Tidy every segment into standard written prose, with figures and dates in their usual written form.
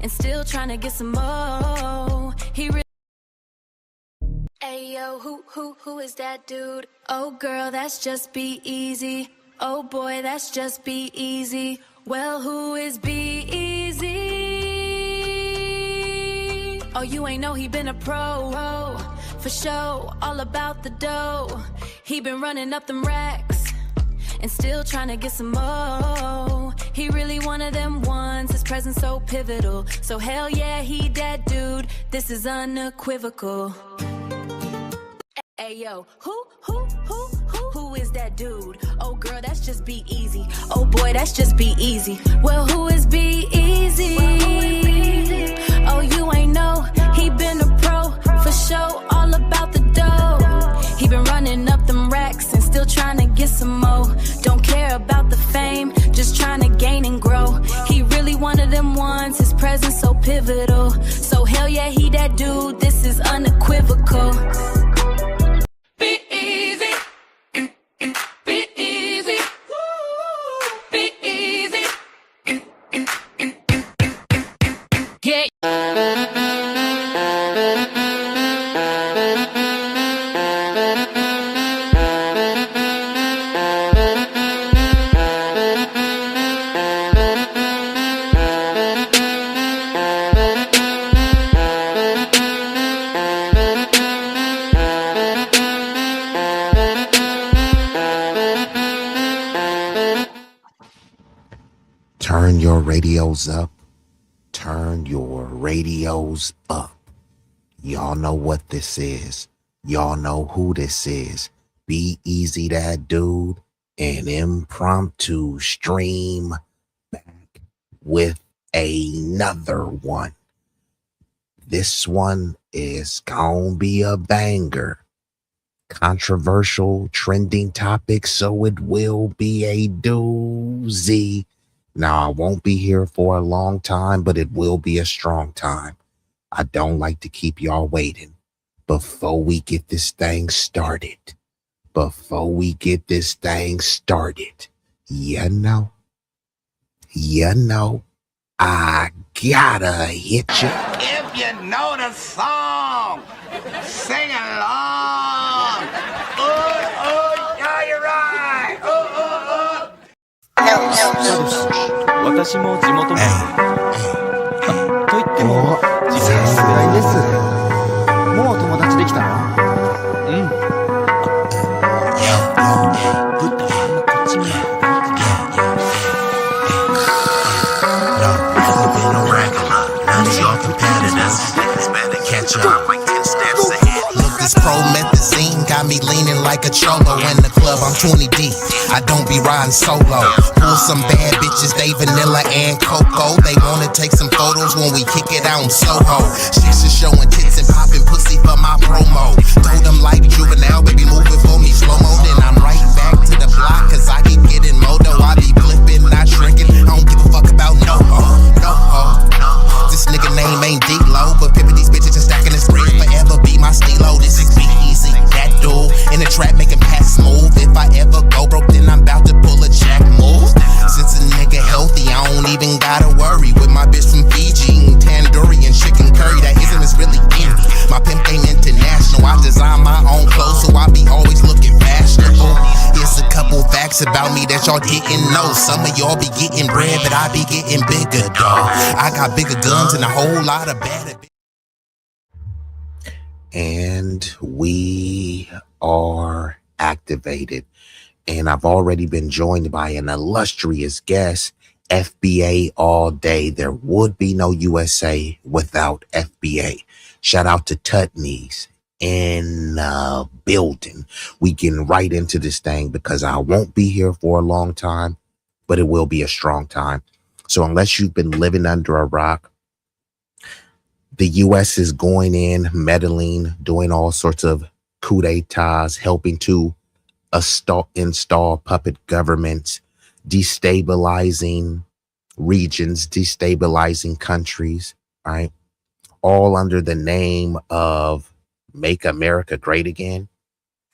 and still trying to get some more. He really. Ayo, who is that dude? Oh girl, that's just B-Eazy. Oh boy, that's just B-Eazy. Well, who is B-Eazy? Oh, you ain't know he been a pro, for show, all about the dough. He been running up them racks and still trying to get some more. He really one of them ones, his presence so pivotal. So hell yeah, he that dude, this is unequivocal. Ayo, who is that dude? Oh girl, that's just B-Eazy. Oh boy, that's just B-Eazy. Well, who is B-Eazy? Oh, you ain't know, he been a pro, for show, all about the dough. He been running up them racks and still trying to get some more. Don't care about the fame, just trying to gain and grow. He really one of them ones, his presence so pivotal. So hell yeah, he that dude, this is unequivocal. B-Eazy, B-Eazy, B-Eazy, yeah. Turn your radios up. Turn your radios up. Y'all know what this is. Y'all know who this is. B-Eazy Dat Dude, an impromptu stream back with another one. This one is gonna be a banger. Controversial, trending topic, so it will be a doozy. Now, I won't be here for a long time, but it will be a strong time. I don't like to keep y'all waiting. Before we get this thing started, you know, I gotta hit you. If you know the song, sing along. Yeah, you're right. 私も地元民といっても自分は世代です。もう友達できたの？うん。ぶったまんまこっち見ない。This promethazine got me leaning like a cholo in the club. I'm 20 deep. I don't be riding solo. Pull some bad bitches, they vanilla and cocoa. They wanna take some photos when we kick it out in Soho. Chicks are showing tits and popping pussy for my promo. Told them like juvenile, baby, move it for me slow mo. Then I'm right back to the block, cause I keep getting moto. I be flipping, not shrinking. I don't give a fuck about no ho, no ho. This nigga name ain't D-Lo, but pimpin' these bitches and stacking this bread forever be my stilo. This is B-Eazy Dat Dude. In the trap making pass smooth. If I ever go broke, then I'm about to pull a jack move. Since a nigga healthy, I don't even gotta worry. With my bitch from Fiji, eating tandoori and chicken curry. That ism is really indie. My pimp game international. I design my own clothes, so I be always looking fashionable. Here's a couple facts about me that y'all didn't know. Some of y'all be getting bread, but I be getting bigger, dawg. I got bigger guns and a whole lot of bad. And we are activated. And I've already been joined by an illustrious guest, FBA all day. There would be no USA without FBA. Shout out to Tutney's in the building. We getting right into this thing because I won't be here for a long time, but it will be a strong time. So unless you've been living under a rock, the U.S. is going in, meddling, doing all sorts of coup d'etats, helping to install puppet governments, destabilizing regions, destabilizing countries, right? All under the name of Make America Great Again.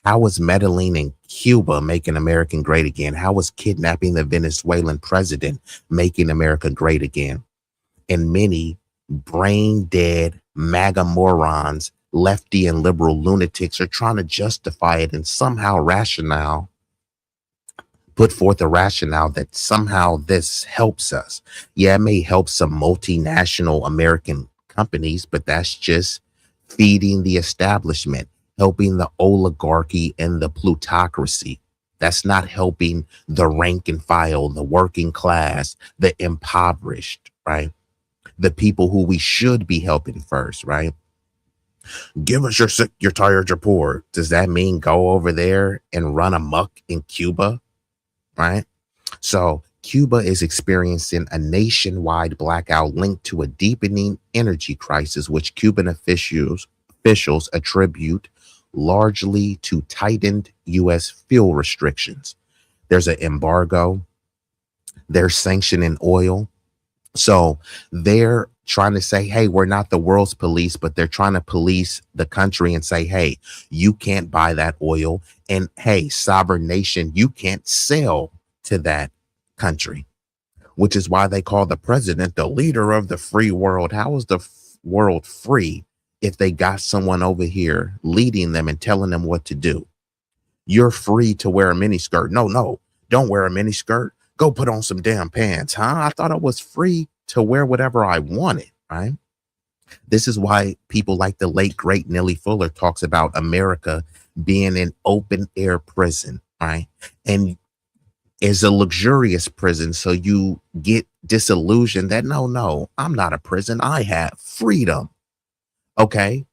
How is meddling in Cuba making America great again? How is kidnapping the Venezuelan president making America great again? And many brain dead MAGA morons, lefty and liberal lunatics are trying to justify it and somehow put forth a rationale that somehow this helps us. Yeah, it may help some multinational American companies, but that's just feeding the establishment, helping the oligarchy and the plutocracy. That's not helping the rank and file, the working class, the impoverished, right? The people who we should be helping first, right? Give us your sick, your tired, your poor. Does that mean go over there and run amok in Cuba, right? So Cuba is experiencing a nationwide blackout linked to a deepening energy crisis, which Cuban officials attribute largely to tightened U.S. fuel restrictions. There's an embargo. They're sanctioning oil. So they're trying to say, hey, we're not the world's police, but they're trying to police the country and say, hey, you can't buy that oil. And hey, sovereign nation, you can't sell to that country, which is why they call the president the leader of the free world. How is the world free if they got someone over here leading them and telling them what to do? You're free to wear a miniskirt. No, don't wear a miniskirt. Go put on some damn pants, huh? I thought I was free to wear whatever I wanted, right? This is why people like the late, great Nellie Fuller talks about America being an open air prison, right? And is a luxurious prison. So you get disillusioned that no, I'm not a prison. I have freedom. Okay.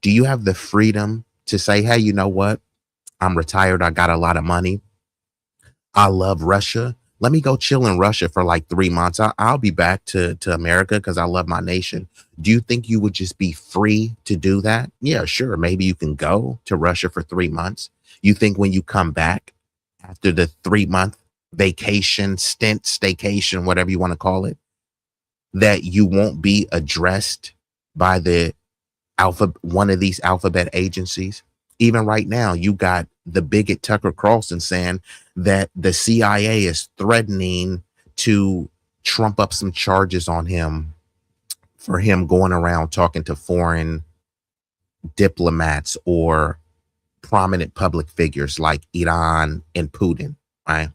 Do you have the freedom to say, hey, you know what? I'm retired. I got a lot of money. I love Russia. Let me go chill in Russia for like 3 months. I'll be back to America because I love my nation. Do you think you would just be free to do that? Yeah, sure. Maybe you can go to Russia for 3 months. You think when you come back after the 3-month vacation, staycation, whatever you want to call it, that you won't be addressed by one of these alphabet agencies? Even right now, you got the bigot Tucker Carlson saying that the CIA is threatening to trump up some charges on him for him going around talking to foreign diplomats or prominent public figures like Iran and Putin, right?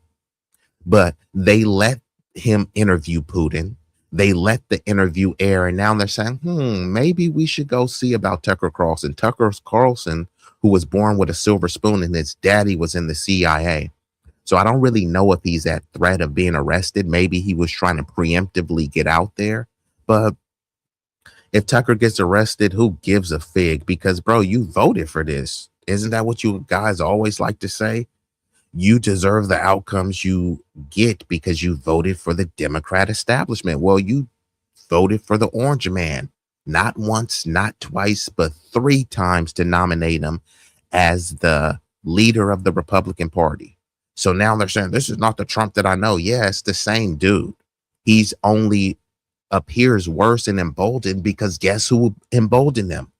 But they let him interview Putin. They let the interview air, and now they're saying, maybe we should go see about Tucker Carlson. Tucker Carlson, who was born with a silver spoon and his daddy was in the CIA. So I don't really know if he's at threat of being arrested. Maybe he was trying to preemptively get out there. But if Tucker gets arrested, who gives a fig? Because, bro, you voted for this. Isn't that what you guys always like to say? You deserve the outcomes you get because you voted for the Democrat establishment. Well, you voted for the orange man, not once, not twice, but 3 times to nominate him as the leader of the Republican Party. So now they're saying, this is not the Trump that I know. Yeah, it's the same dude. He's only appears worse and emboldened because guess who emboldened them?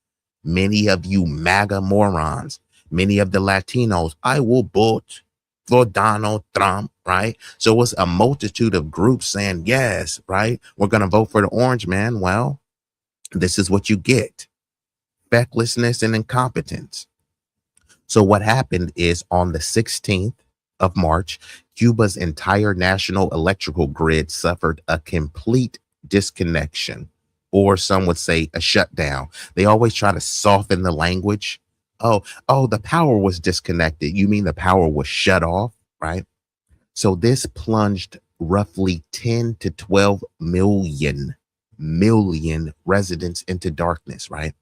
Many of you MAGA morons, many of the Latinos. I will vote for Donald Trump, right? So it's a multitude of groups saying, yes, right? We're going to vote for the orange man. Well, this is what you get. Fecklessness and incompetence. So what happened is on the 16th of March, Cuba's entire national electrical grid suffered a complete disconnection, or some would say a shutdown. They always try to soften the language. Oh, the power was disconnected. You mean the power was shut off, right? So this plunged roughly 10 to 12 million residents into darkness, right?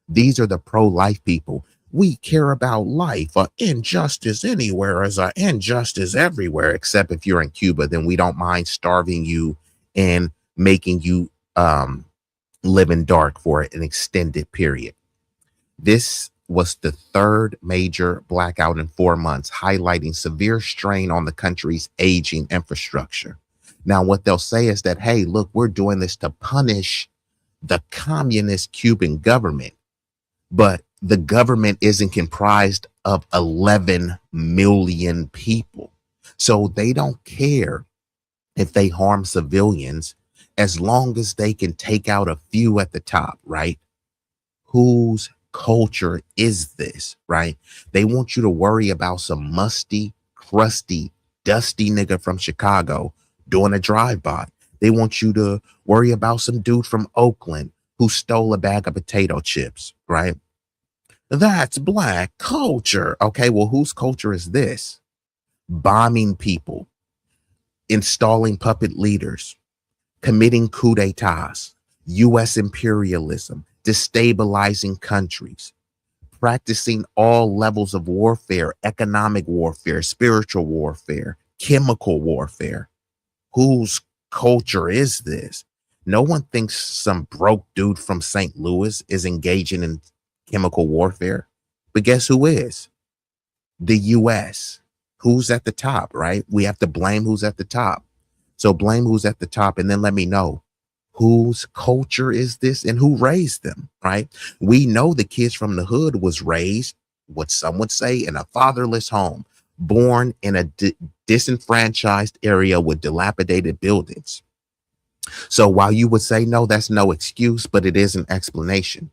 These are the pro-life people. We care about life. Injustice anywhere is an injustice everywhere, except if you're in Cuba, then we don't mind starving you and making you live in dark for an extended period. This was the 3rd major blackout in 4 months, highlighting severe strain on the country's aging infrastructure. Now, what they'll say is that, hey, look, we're doing this to punish the communist Cuban government, but the government isn't comprised of 11 million people. So they don't care if they harm civilians. as long as they can take out a few at the top, right? Whose culture is this, right? They want you to worry about some musty, crusty, dusty nigga from Chicago doing a drive-by. They want you to worry about some dude from Oakland who stole a bag of potato chips, right? That's black culture. Okay, well, whose culture is this? Bombing people, installing puppet leaders, committing coup d'etats, U.S. imperialism, destabilizing countries, practicing all levels of warfare, economic warfare, spiritual warfare, chemical warfare. Whose culture is this? No one thinks some broke dude from St. Louis is engaging in chemical warfare. But guess who is? The U.S. Who's at the top, right? We have to blame who's at the top. So blame who's at the top and then let me know whose culture is this and who raised them, right? We know the kids from the hood was raised, what some would say, in a fatherless home, born in a disenfranchised area with dilapidated buildings. So while you would say, no, that's no excuse, but it is an explanation.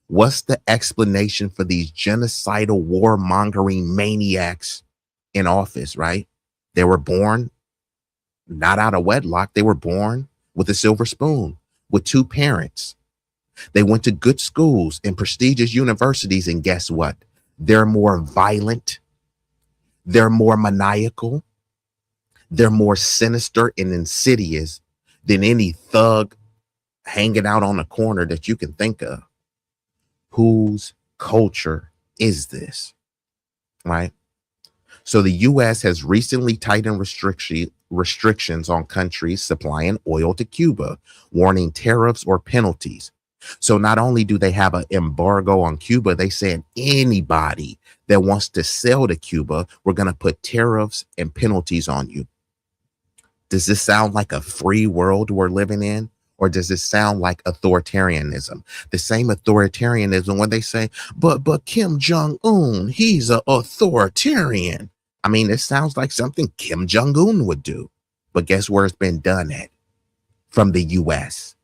What's the explanation for these genocidal warmongering maniacs in office, right? They were born not out of wedlock. They were born with a silver spoon, with two parents. They went to good schools and prestigious universities. And guess what? They're more violent. They're more maniacal. They're more sinister and insidious than any thug hanging out on a corner that you can think of. Whose culture is this, right? So the U.S. has recently tightened restrictions on countries supplying oil to Cuba, warning tariffs or penalties. So not only do they have an embargo on Cuba, they said anybody that wants to sell to Cuba, we're going to put tariffs and penalties on you. Does this sound like a free world we're living in? Or does it sound like authoritarianism? The same authoritarianism when they say, but Kim Jong-un, he's an authoritarian. I mean, it sounds like something Kim Jong-un would do. But guess where it's been done at? From the U.S.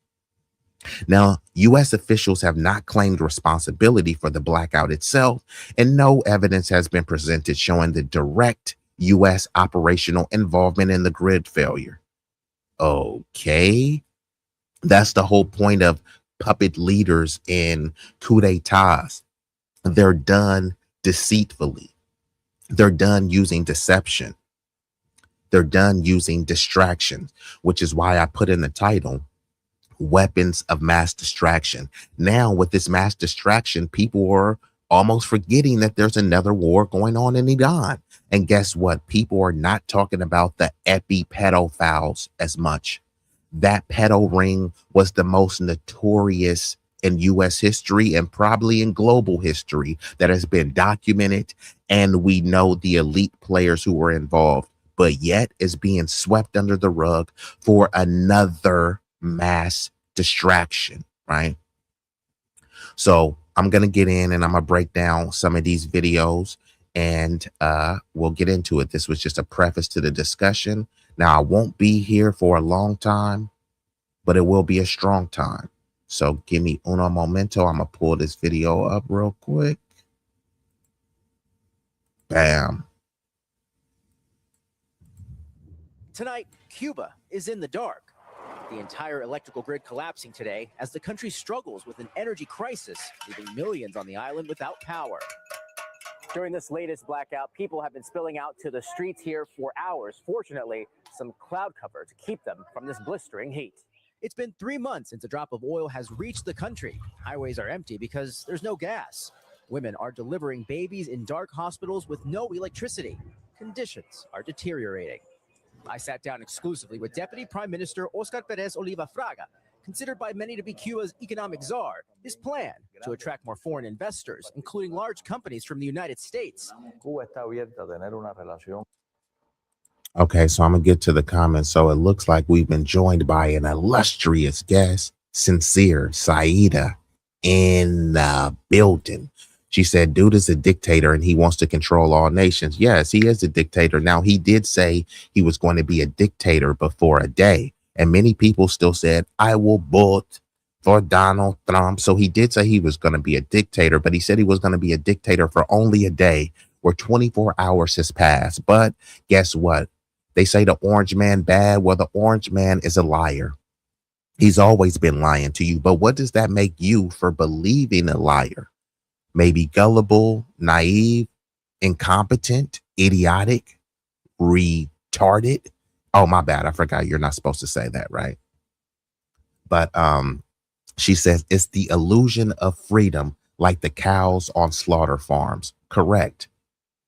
Now, U.S. officials have not claimed responsibility for the blackout itself, and no evidence has been presented showing the direct U.S. operational involvement in the grid failure. Okay. That's the whole point of puppet leaders in coup d'etats. They're done deceitfully. They're done using deception. They're done using distraction, which is why I put in the title, Weapons of Mass Distraction. Now, with this mass distraction, people are almost forgetting that there's another war going on in Iran. And guess what? People are not talking about the pedophiles as much. That pedo ring was the most notorious in U.S. history and probably in global history that has been documented. And we know the elite players who were involved, but yet is being swept under the rug for another mass distraction, right? So I'm going to get in and I'm going to break down some of these videos and we'll get into it. This was just a preface to the discussion. Now, I won't be here for a long time, but it will be a strong time. So give me uno momento. I'm going to pull this video up real quick. Bam. Tonight, Cuba is in the dark. The entire electrical grid collapsing today as the country struggles with an energy crisis, leaving millions on the island without power. During this latest blackout, people have been spilling out to the streets here for hours. Fortunately, some cloud cover to keep them from this blistering heat. It's been 3 months since a drop of oil has reached the country. Highways are empty because there's no gas. Women are delivering babies in dark hospitals with no electricity. Conditions are deteriorating. I sat down exclusively with Deputy Prime Minister Oscar Perez Oliva Fraga, considered by many to be Cuba's economic czar. His plan to attract more foreign investors, including large companies from the United States. Okay, so I'm going to get to the comments. So it looks like we've been joined by an illustrious guest, Sincere Saida, in the building. She said, dude is a dictator and he wants to control all nations. Yes, he is a dictator. Now, he did say he was going to be a dictator before a day. And many people still said, I will vote for Donald Trump. So he did say he was going to be a dictator, but he said he was going to be a dictator for only a day, where 24 hours has passed. But guess what? They say the orange man bad. Well, the orange man is a liar. He's always been lying to you. But what does that make you for believing a liar? Maybe gullible, naive, incompetent, idiotic, retarded. Oh, my bad. I forgot you're not supposed to say that, right? But she says it's the illusion of freedom, like the cows on slaughter farms. Correct.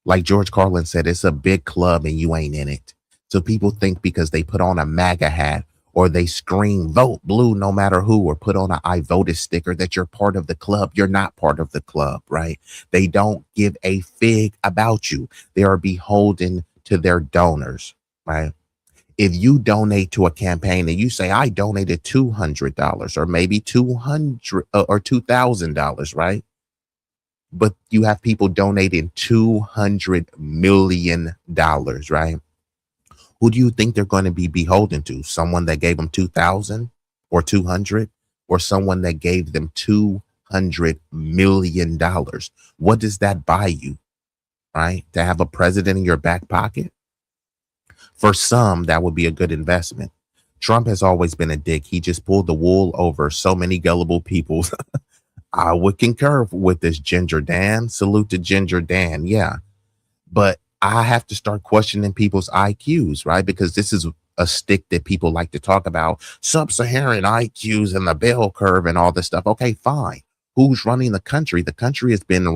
Like George Carlin said, it's a big club and you ain't in it. So people think because they put on a MAGA hat or they scream vote blue no matter who, or put on a I voted sticker, that you're part of the club. You're not part of the club, right? They don't give a fig about you. They are beholden to their donors, right? If you donate to a campaign and you say, I donated $200 or maybe $200 or $2,000, right? But you have people donating $200 million, right? Who do you think they're going to be beholden to? Someone that gave them 2,000 or 200, or someone that gave them $200 million? What does that buy you, right? To have a president in your back pocket? For some, that would be a good investment. Trump has always been a dick. He just pulled the wool over so many gullible people. I would concur with this Ginger Dan. Salute to Ginger Dan. Yeah. But I have to start questioning people's IQs, right? Because this is a stick that people like to talk about. Sub-Saharan IQs and the bell curve and all this stuff. Okay, fine. Who's running the country? The country has been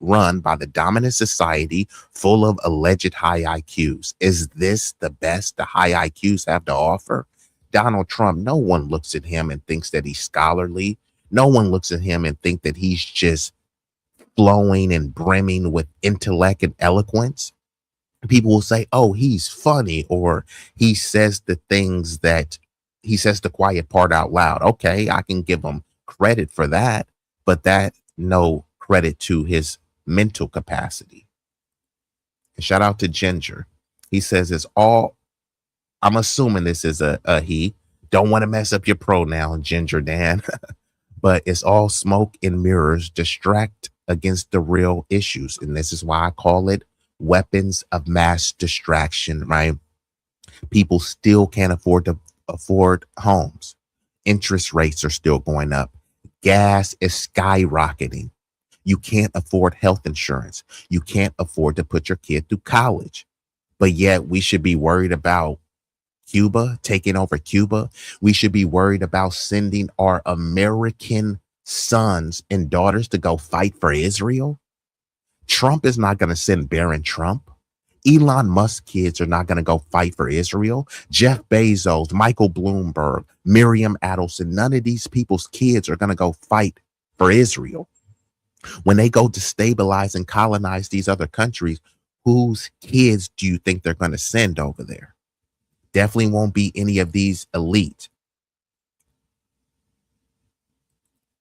run by the dominant society full of alleged high IQs. Is this the best the high IQs have to offer? Donald Trump, no one looks at him and thinks that he's scholarly. No one looks at him and think that he's just flowing and brimming with intellect and eloquence. People will say, oh, he's funny, or he says the things that he says the quiet part out loud. Okay, I can give him credit for that, but that no credit to his mental capacity. And shout out to Ginger. He says it's all, I'm assuming this is a he. Don't want to mess up your pronoun, Ginger Dan. But it's all smoke and mirrors, distract against the real issues. And this is why I call it weapons of mass distraction, right? People still can't afford homes. Interest rates are still going up. Gas is skyrocketing. You can't afford health insurance. You can't afford to put your kid through college. But yet we should be worried about Cuba, taking over Cuba. We should be worried about sending our American sons and daughters to go fight for Israel. Trump is not going to send Barron Trump. Elon Musk kids are not going to go fight for Israel. Jeff Bezos, Michael Bloomberg, Miriam Adelson, none of these people's kids are going to go fight for Israel. When they go to stabilize and colonize these other countries, whose kids do you think they're going to send over there? Definitely won't be any of these elite.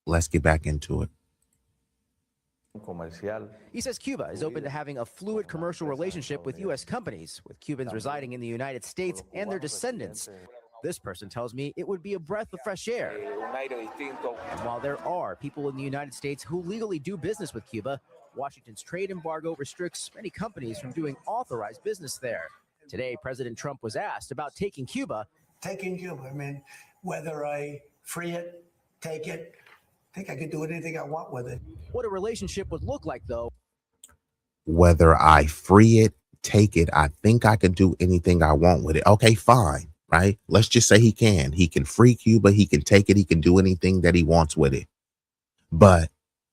Let's get back into it. He says Cuba is open to having a fluid commercial relationship with U.S. companies, with Cubans residing in the United States and their descendants. This person tells me it would be a breath of fresh air. And while there are people in the United States who legally do business with Cuba, Washington's trade embargo restricts many companies from doing authorized business there. Today, President Trump was asked about taking Cuba. Taking Cuba, I mean, whether I free it, take it, I think I could do anything I want with it. What a relationship would look like, though. Whether I free it, take it, I think I could do anything I want with it. Okay, fine, right? Let's just say he can. He can free Cuba, he can take it, he can do anything that he wants with it. But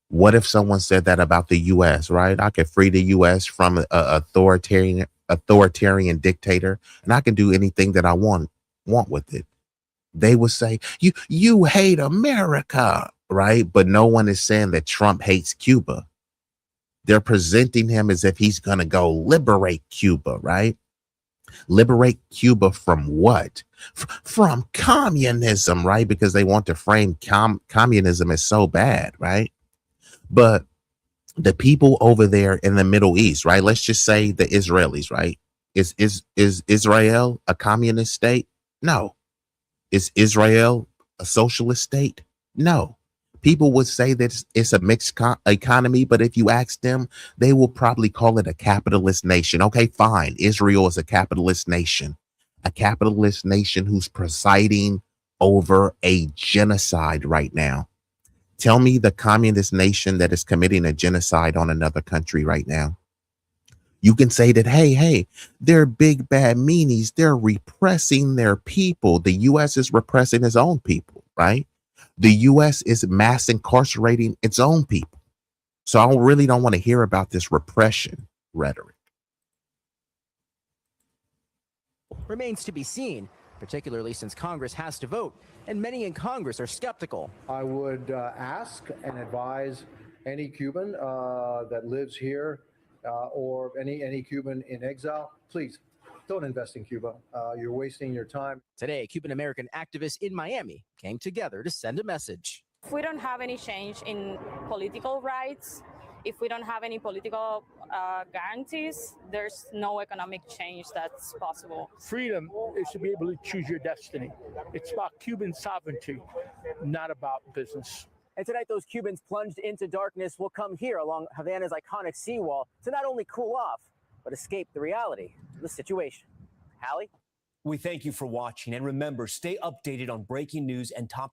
what if someone said that about the U.S., right? I could free the U.S. from an authoritarian dictator, and I can do anything that I want with it. They would say, you hate America, right? But no one is saying that Trump hates Cuba. They're presenting him as if he's going to go liberate Cuba, right? Liberate Cuba from what? From communism, right? Because they want to frame communism as so bad, right? But the people over there in the Middle East, right? Let's just say the Israelis, right? Is Israel a communist state? No. Is Israel a socialist state? No. People would say that it's a mixed economy, but if you ask them, they will probably call it a capitalist nation. Okay, fine. Israel is a capitalist nation who's presiding over a genocide right now. Tell me the communist nation that is committing a genocide on another country right now. You can say that, hey, they're big bad meanies. They're repressing their people. The U.S. is repressing its own people, right? The U.S. is mass incarcerating its own people. So I really don't want to hear about this repression rhetoric. Remains to be seen, particularly since Congress has to vote, and many in Congress are skeptical. I would ask and advise any Cuban that lives here or any Cuban in exile, please don't invest in Cuba. You're wasting your time. Today, Cuban-American activists in Miami came together to send a message. If we don't have any change in political rights, if we don't have any political guarantees, there's no economic change that's possible. Freedom is to be able to choose your destiny. It's about Cuban sovereignty, not about business. And tonight, those Cubans plunged into darkness will come here along Havana's iconic seawall to not only cool off, but escape the reality of the situation. Hallie? We thank you for watching, and remember, stay updated on breaking news and top.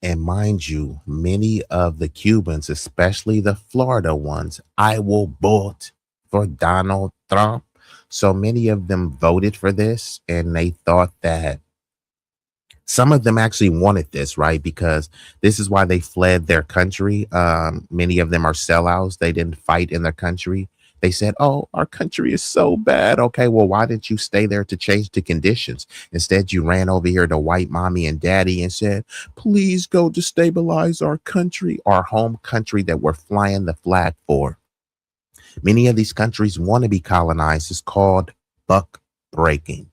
And mind you, many of the Cubans, especially the Florida ones, I will vote for Donald Trump. So many of them voted for this, and they thought that some of them actually wanted this, right? Because this is why they fled their country. Many of them are sellouts. They didn't fight in their country. They said, oh, our country is so bad. Okay, well, why didn't you stay there to change the conditions? Instead, you ran over here to white mommy and daddy and said, please go destabilize our country, our home country that we're flying the flag for. Many of these countries want to be colonized. It's called buck breaking.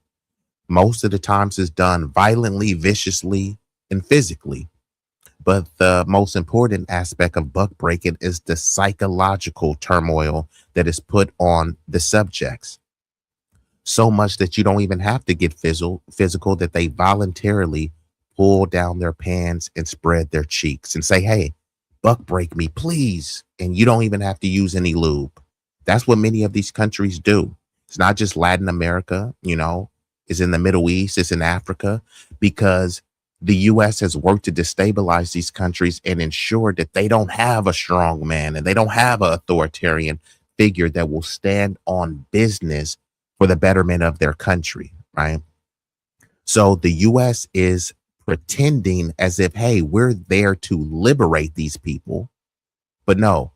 Most of the times it's done violently, viciously, and physically. But the most important aspect of buck breaking is the psychological turmoil that is put on the subjects. So much that you don't even have to get physical, that they voluntarily pull down their pants and spread their cheeks and say, hey, buck break me, please. And you don't even have to use any lube. That's what many of these countries do. It's not just Latin America, it's in the Middle East, it's in Africa, because the U.S. has worked to destabilize these countries and ensure that they don't have a strong man and they don't have an authoritarian figure that will stand on business for the betterment of their country, right? So the U.S. is pretending as if, hey, we're there to liberate these people. But no,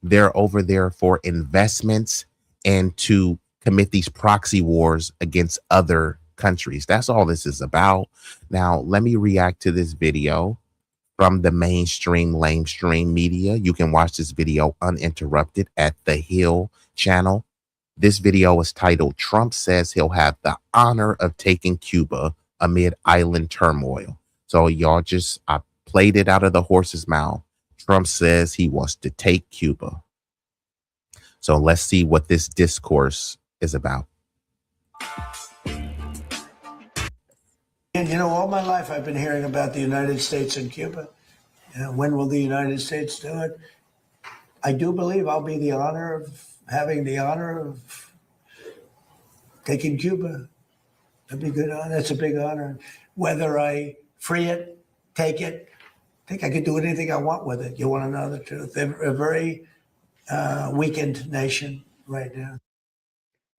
they're over there for investments and to commit these proxy wars against other countries. That's all this is about. Now, let me react to this video from the mainstream lamestream media. You can watch this video uninterrupted at the Hill channel. This video is titled, Trump says he'll have the honor of taking Cuba amid island turmoil. So y'all I played it out of the horse's mouth. Trump says he wants to take Cuba. So let's see what this discourse is about. And all my life I've been hearing about the United States and Cuba. When will the United States do it? I do believe I'll be having the honor of taking Cuba. That'd be good. That's a big honor. Whether I free it, take it, I think I could do anything I want with it. You want to know the truth? They're a very weakened nation right now.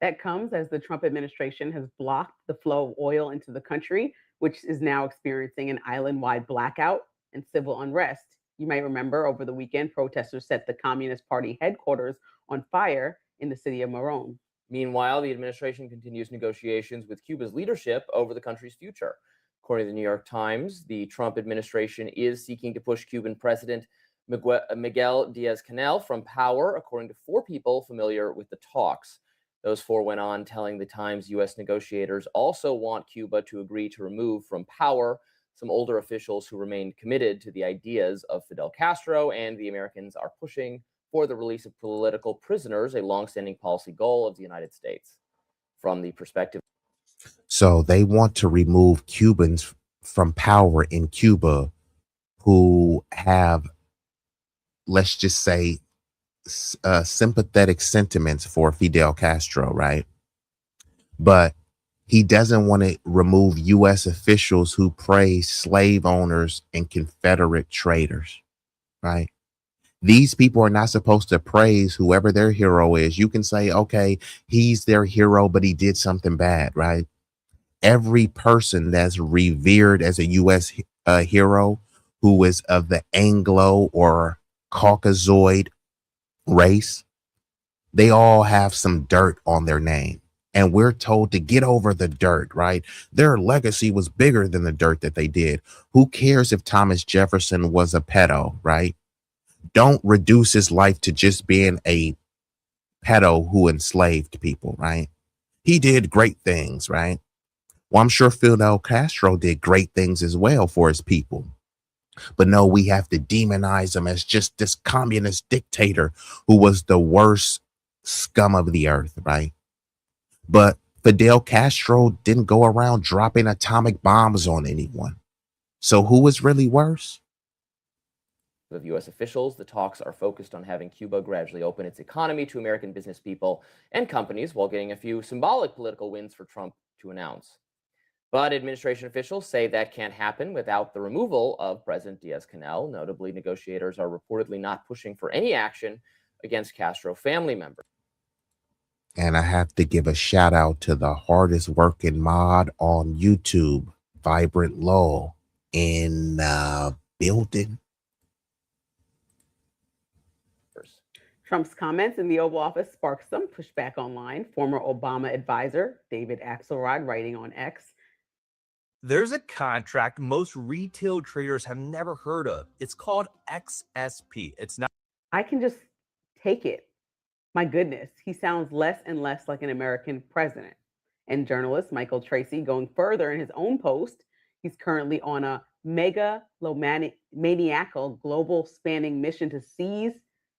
That comes as the Trump administration has blocked the flow of oil into the country, which is now experiencing an island-wide blackout and civil unrest. You may remember over the weekend, protesters set the Communist Party headquarters on fire in the city of Morón. Meanwhile, the administration continues negotiations with Cuba's leadership over the country's future. According to the New York Times, the Trump administration is seeking to push Cuban President Miguel Diaz-Canel from power, according to 4 people familiar with the talks. Those 4 went on telling the Times U.S. negotiators also want Cuba to agree to remove from power some older officials who remained committed to the ideas of Fidel Castro, and the Americans are pushing for the release of political prisoners, a longstanding policy goal of the United States. From the perspective. So they want to remove Cubans from power in Cuba who have, let's just say, sympathetic sentiments for Fidel Castro, right? But he doesn't want to remove U.S. officials who praise slave owners and Confederate traitors, right? These people are not supposed to praise whoever their hero is. You can say, okay, he's their hero, but he did something bad, right? Every person that's revered as a U.S. Hero who is of the Anglo or Caucasoid race, they all have some dirt on their name. And we're told to get over the dirt, right? Their legacy was bigger than the dirt that they did. Who cares if Thomas Jefferson was a pedo, right? Don't reduce his life to just being a pedo who enslaved people, right? He did great things, right? Well, I'm sure Fidel Castro did great things as well for his people. But no, we have to demonize him as just this communist dictator who was the worst scum of the earth, right? But Fidel Castro didn't go around dropping atomic bombs on anyone. So who was really worse? Of U.S. officials, the talks are focused on having Cuba gradually open its economy to American business people and companies while getting a few symbolic political wins for Trump to announce. But administration officials say that can't happen without the removal of President Diaz-Canel. Notably, negotiators are reportedly not pushing for any action against Castro family members. And I have to give a shout out to the hardest working mod on YouTube, Vibrant Law, in building. Trump's comments in the Oval Office sparked some pushback online. Former Obama advisor David Axelrod writing on X. There's a contract most retail traders have never heard of. It's called XSP. It's not. I can just take it. My goodness, he sounds less and less like an American president. And journalist Michael Tracy going further in his own post, he's currently on a megalomaniacal global spanning mission to seize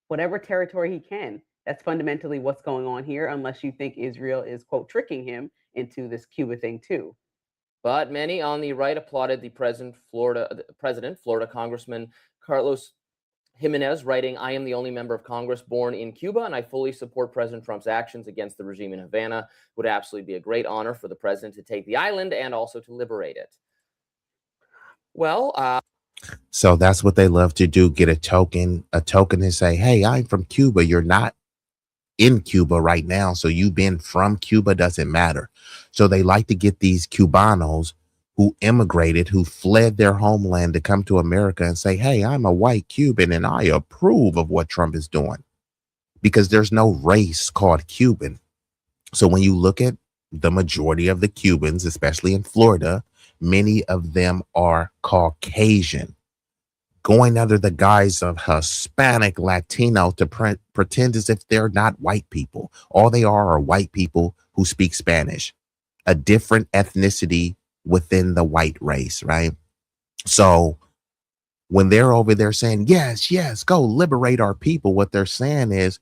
whatever territory he can. That's fundamentally what's going on here, unless you think Israel is, quote, tricking him into this Cuba thing too. But many on the right applauded the president, Florida Congressman Carlos Jimenez, writing, "I am the only member of Congress born in Cuba, and I fully support President Trump's actions against the regime in Havana. It would absolutely be a great honor for the president to take the island and also to liberate it." Well, so that's what they love to do, get a token and say, hey, I'm from Cuba. You're not in Cuba right now, so you being from Cuba doesn't matter. So they like to get these Cubanos who immigrated, who fled their homeland to come to America and say, hey, I'm a white Cuban and I approve of what Trump is doing, because there's no race called Cuban. So when you look at the majority of the Cubans, especially in Florida, many of them are Caucasian, going under the guise of Hispanic, Latino to pretend as if they're not white people. All they are white people who speak Spanish, a different ethnicity within the white race, right? So when they're over there saying, yes, yes, go liberate our people, what they're saying is,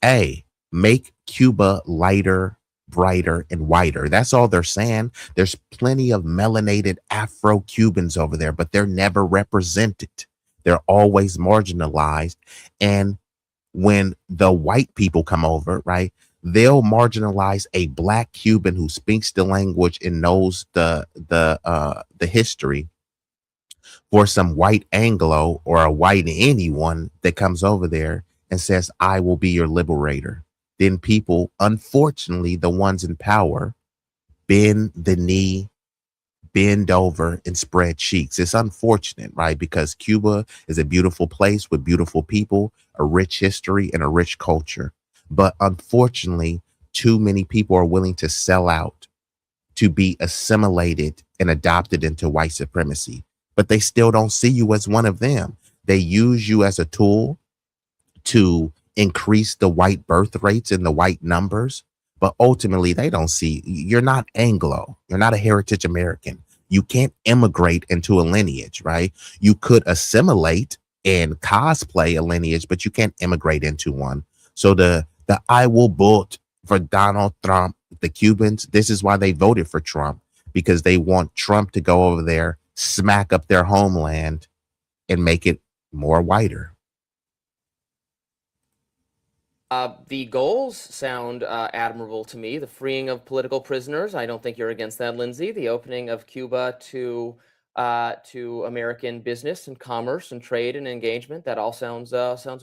hey, make Cuba lighter, brighter, and whiter. That's all they're saying. There's plenty of melanated Afro-Cubans over there, but they're never represented. They're always marginalized. And when the white people come over, right, they'll marginalize a black Cuban who speaks the language and knows the history for some white Anglo or a white anyone that comes over there and says, I will be your liberator. Then people, unfortunately, the ones in power, bend the knee, bend over, and spread cheeks. It's unfortunate, right? Because Cuba is a beautiful place with beautiful people, a rich history, and a rich culture. But unfortunately, too many people are willing to sell out to be assimilated and adopted into white supremacy. But they still don't see you as one of them. They use you as a tool to increase the white birth rates and the white numbers. But ultimately, they don't see, you're not Anglo. You're not a heritage American. You can't immigrate into a lineage, right? You could assimilate and cosplay a lineage, but you can't immigrate into one. So the I will vote for Donald Trump The Cubans, this is why they voted for Trump, because they want Trump to go over there, smack up their homeland, and make it more whiter. The goals sound admirable to me. The freeing of political prisoners. I don't think you're against that, Lindsay. The opening of Cuba to American business and commerce and trade and engagement. That all sounds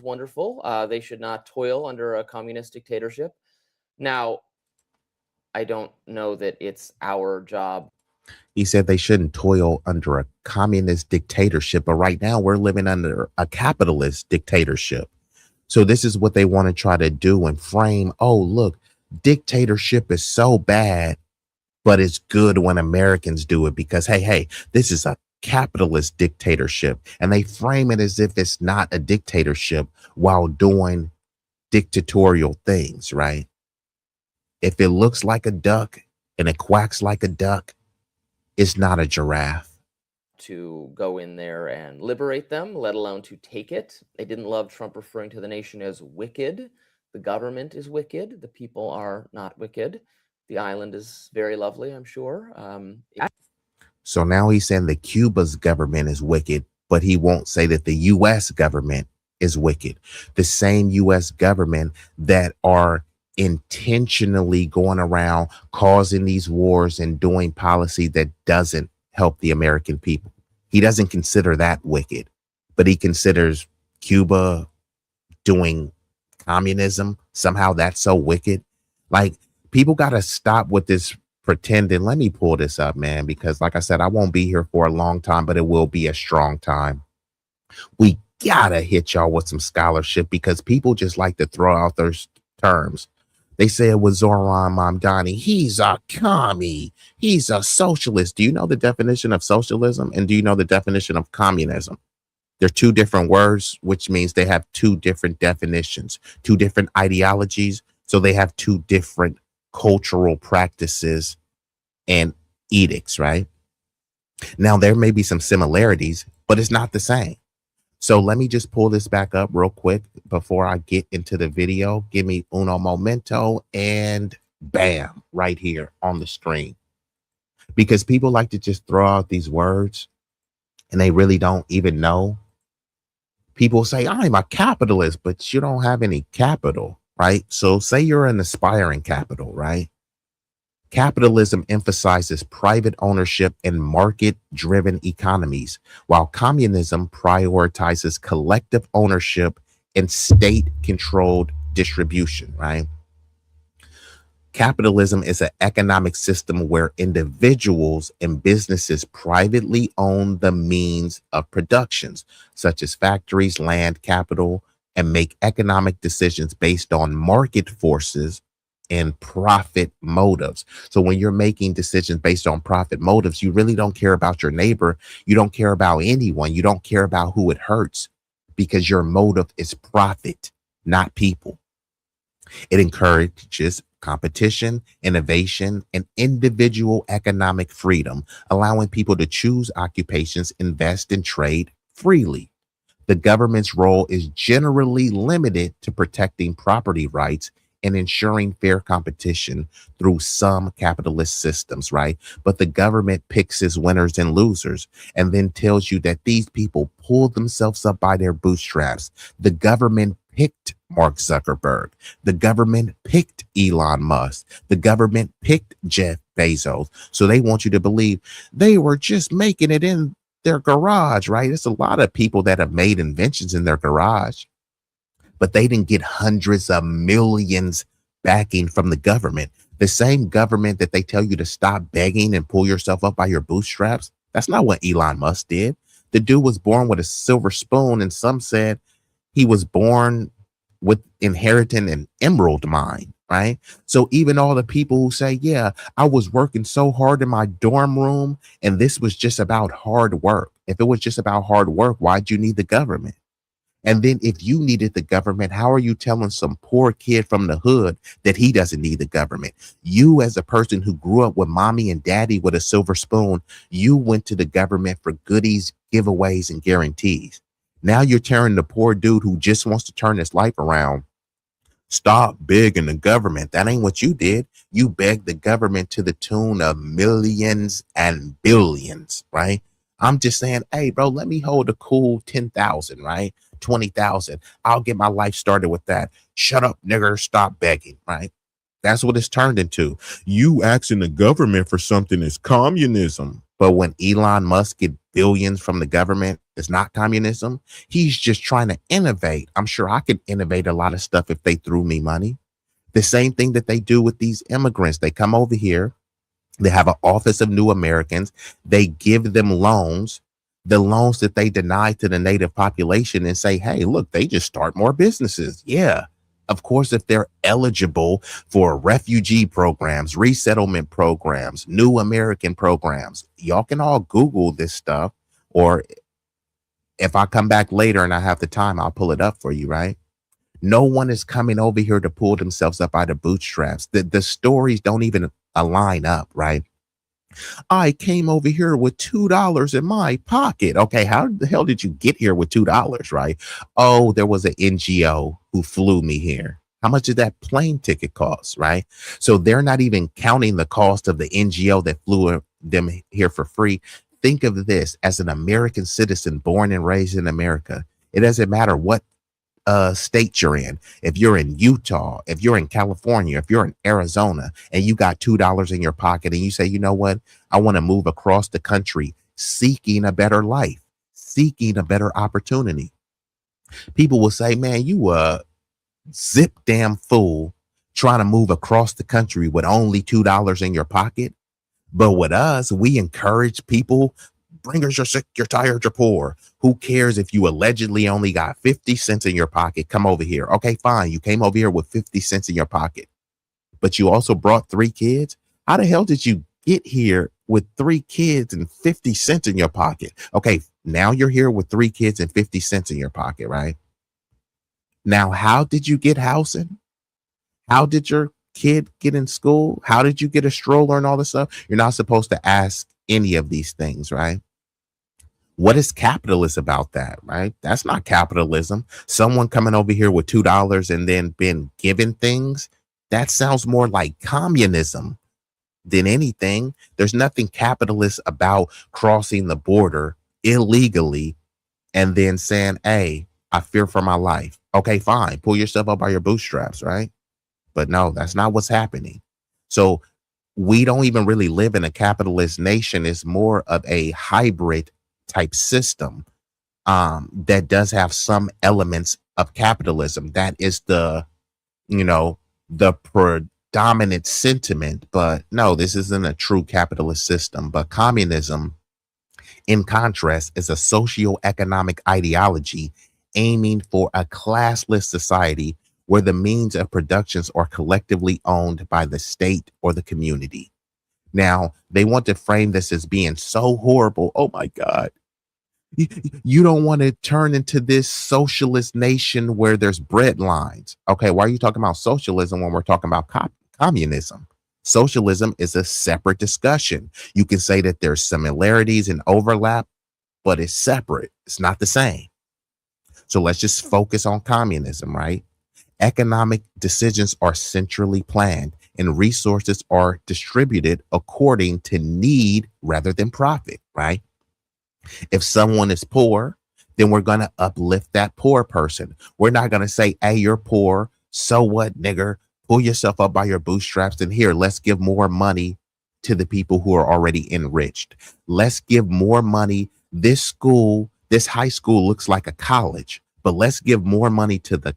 wonderful. They should not toil under a communist dictatorship. Now, I don't know that it's our job. He said they shouldn't toil under a communist dictatorship, but right now we're living under a capitalist dictatorship. So this is what they want to try to do and frame. Oh, look, dictatorship is so bad, but it's good when Americans do it because, hey, this is a capitalist dictatorship. And they frame it as if it's not a dictatorship while doing dictatorial things, right? If it looks like a duck and it quacks like a duck, it's not a giraffe. To go in there and liberate them, let alone to take it. They didn't love Trump referring to the nation as wicked. The government is wicked. The people are not wicked. The island is very lovely, I'm sure. So now he's saying that Cuba's government is wicked, but he won't say that the U.S. government is wicked. The same U.S. government that are intentionally going around causing these wars and doing policy that doesn't help the American people. He doesn't consider that wicked, but he considers Cuba doing communism. Somehow that's so wicked. Like, people got to stop with this pretending. Let me pull this up, man, because like I said, I won't be here for a long time, but it will be a strong time. We gotta hit y'all with some scholarship because people just like to throw out those terms. They say it was Zoran Mamdani. He's a commie. He's a socialist. Do you know the definition of socialism? And do you know the definition of communism? They're two different words, which means they have two different definitions, two different ideologies. So they have two different cultural practices and edicts, right? Now, there may be some similarities, but it's not the same. So let me just pull this back up real quick before I get into the video. Give me uno momento and bam, right here on the screen. Because people like to just throw out these words and they really don't even know. People say, I'm a capitalist, but you don't have any capital, right? So say you're an aspiring capital, right? Capitalism emphasizes private ownership and market-driven economies, while communism prioritizes collective ownership and state-controlled distribution, right? Capitalism is an economic system where individuals and businesses privately own the means of productions, such as factories, land, capital, and make economic decisions based on market forces and profit motives. So when you're making decisions based on profit motives, you really don't care about your neighbor. You don't care about anyone. You don't care about who it hurts because your motive is profit, not people. It encourages competition, innovation, and individual economic freedom, allowing people to choose occupations, invest, and trade freely. The government's role is generally limited to protecting property rights and ensuring fair competition through some capitalist systems, right? But the government picks its winners and losers and then tells you that these people pulled themselves up by their bootstraps. The government picked Mark Zuckerberg. The government picked Elon Musk. The government picked Jeff Bezos. So they want you to believe they were just making it in their garage, right? It's a lot of people that have made inventions in their garage, but they didn't get hundreds of millions backing from the government. The same government that they tell you to stop begging and pull yourself up by your bootstraps. That's not what Elon Musk did. The dude was born with a silver spoon, and some said he was born with inheriting an emerald mine, right? So even all the people who say, yeah, I was working so hard in my dorm room and this was just about hard work. If it was just about hard work, why'd you need the government? And then if you needed the government, how are you telling some poor kid from the hood that he doesn't need the government? You, as a person who grew up with mommy and daddy with a silver spoon, you went to the government for goodies, giveaways, and guarantees. Now you're tearing the poor dude who just wants to turn his life around Stop begging the government. That ain't what you did. You begged the government to the tune of millions and billions, right? I'm just saying, hey, bro, let me hold a cool 10,000, right? 20,000. I'll get my life started with that. Shut up, nigger. Stop begging, right? That's what it's turned into. You asking the government for something is communism. But when Elon Musk get billions from the government, it's not communism. He's just trying to innovate. I'm sure I could innovate a lot of stuff if they threw me money. The same thing that they do with these immigrants. They come over here. They have an Office of New Americans. They give them loans, the loans that they deny to the native population, and say, hey, look, they just start more businesses. Yeah. Of course, if they're eligible for refugee programs, resettlement programs, new American programs, y'all can all Google this stuff. Or if I come back later and I have the time, I'll pull it up for you, right? No one is coming over here to pull themselves up out of bootstraps. The stories don't even align up, right? I came over here with $2 in my pocket. Okay, how the hell did you get here with $2, right? Oh, there was an NGO who flew me here. How much did that plane ticket cost, right? So they're not even counting the cost of the NGO that flew them here for free. Think of this as an American citizen born and raised in America. It doesn't matter what state you're in. If you're in Utah, if you're in California, if you're in Arizona, and you got $2 in your pocket and you say, you know what, I want to move across the country seeking a better life, seeking a better opportunity. People will say, man, you a zip damn fool trying to move across the country with only $2 in your pocket. But with us, we encourage people. Bringers, you're sick, you're tired, you're poor. Who cares if you allegedly only got 50 cents in your pocket? Come over here. Okay, fine. You came over here with 50 cents in your pocket, but you also brought 3 kids. How the hell did you get here with 3 kids and 50 cents in your pocket? Okay, now you're here with 3 kids and 50 cents in your pocket, right? Now, how did you get housing? How did your kid get in school? How did you get a stroller and all this stuff? You're not supposed to ask any of these things, right? What is capitalist about that, right? That's not capitalism. Someone coming over here with $2 and then been given things. That sounds more like communism than anything. There's nothing capitalist about crossing the border illegally and then saying, hey, I fear for my life. Okay, fine. Pull yourself up by your bootstraps, right? But no, that's not what's happening. So we don't even really live in a capitalist nation. It's more of a hybrid type system that does have some elements of capitalism. That is the predominant sentiment. But no, this isn't a true capitalist system. But communism, in contrast, is a socio-economic ideology aiming for a classless society where the means of productions are collectively owned by the state or the community. Now, they want to frame this as being so horrible. Oh my God. You don't want to turn into this socialist nation where there's bread lines. Okay, why are you talking about socialism when we're talking about communism? Socialism is a separate discussion. You can say that there's similarities and overlap, but it's separate. It's not the same. So let's just focus on communism, right? Economic decisions are centrally planned and resources are distributed according to need rather than profit, right? If someone is poor, then we're going to uplift that poor person. We're not going to say, hey, you're poor. So what, nigger? Pull yourself up by your bootstraps and here, let's give more money to the people who are already enriched. Let's give more money. This school, this high school looks like a college, but let's give more money to the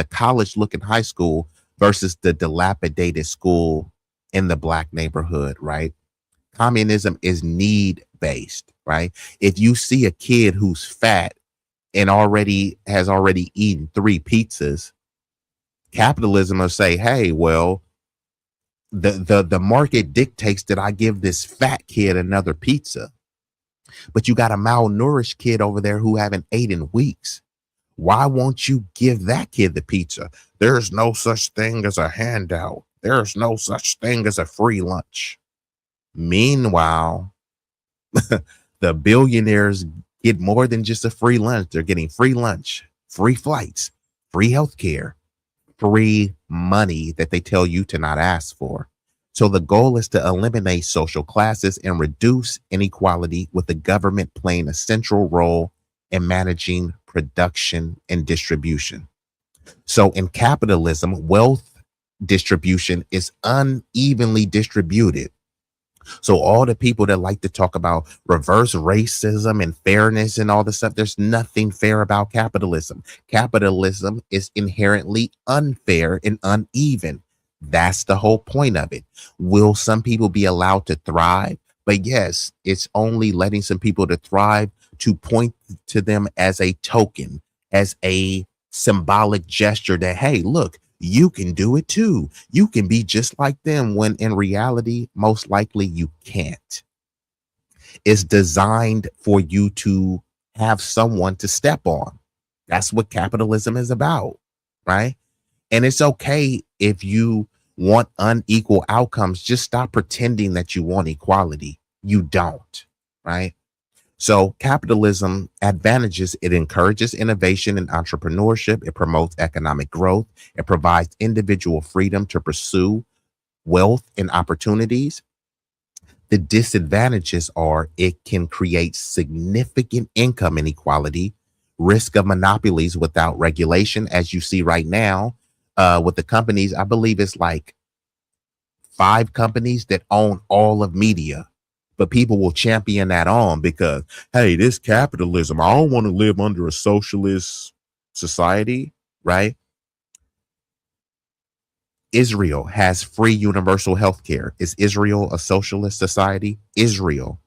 college looking high school versus the dilapidated school in the black neighborhood, right? Communism is need based, right? If you see a kid who's fat and has already eaten 3 pizzas, capitalism will say, hey, well, the market dictates that I give this fat kid another pizza. But you got a malnourished kid over there who haven't ate in weeks. Why won't you give that kid the pizza? There's no such thing as a handout. There's no such thing as a free lunch. Meanwhile, the billionaires get more than just a free lunch. They're getting free lunch, free flights, free healthcare, free money that they tell you to not ask for. So the goal is to eliminate social classes and reduce inequality, with the government playing a central role in managing production and distribution. So in capitalism, wealth distribution is unevenly distributed. So all the people that like to talk about reverse racism and fairness and all this stuff, there's nothing fair about capitalism. Capitalism is inherently unfair and uneven. That's the whole point of it. Will some people be allowed to thrive? But yes, it's only letting some people to thrive to point to them as a token, as a symbolic gesture that, hey, look, you can do it too. You can be just like them, when in reality, most likely you can't. It's designed for you to have someone to step on. That's what capitalism is about, right? And it's okay if you want unequal outcomes. Just stop pretending that you want equality. You don't, right? So capitalism advantages: it encourages innovation and entrepreneurship. It promotes economic growth. It provides individual freedom to pursue wealth and opportunities. The disadvantages are it can create significant income inequality, risk of monopolies without regulation, as you see right now with the companies. I believe it's like 5 companies that own all of media. But people will champion that on because, hey, this capitalism, I don't want to live under a socialist society, right? Israel has free universal health care. Is Israel a socialist society? Israel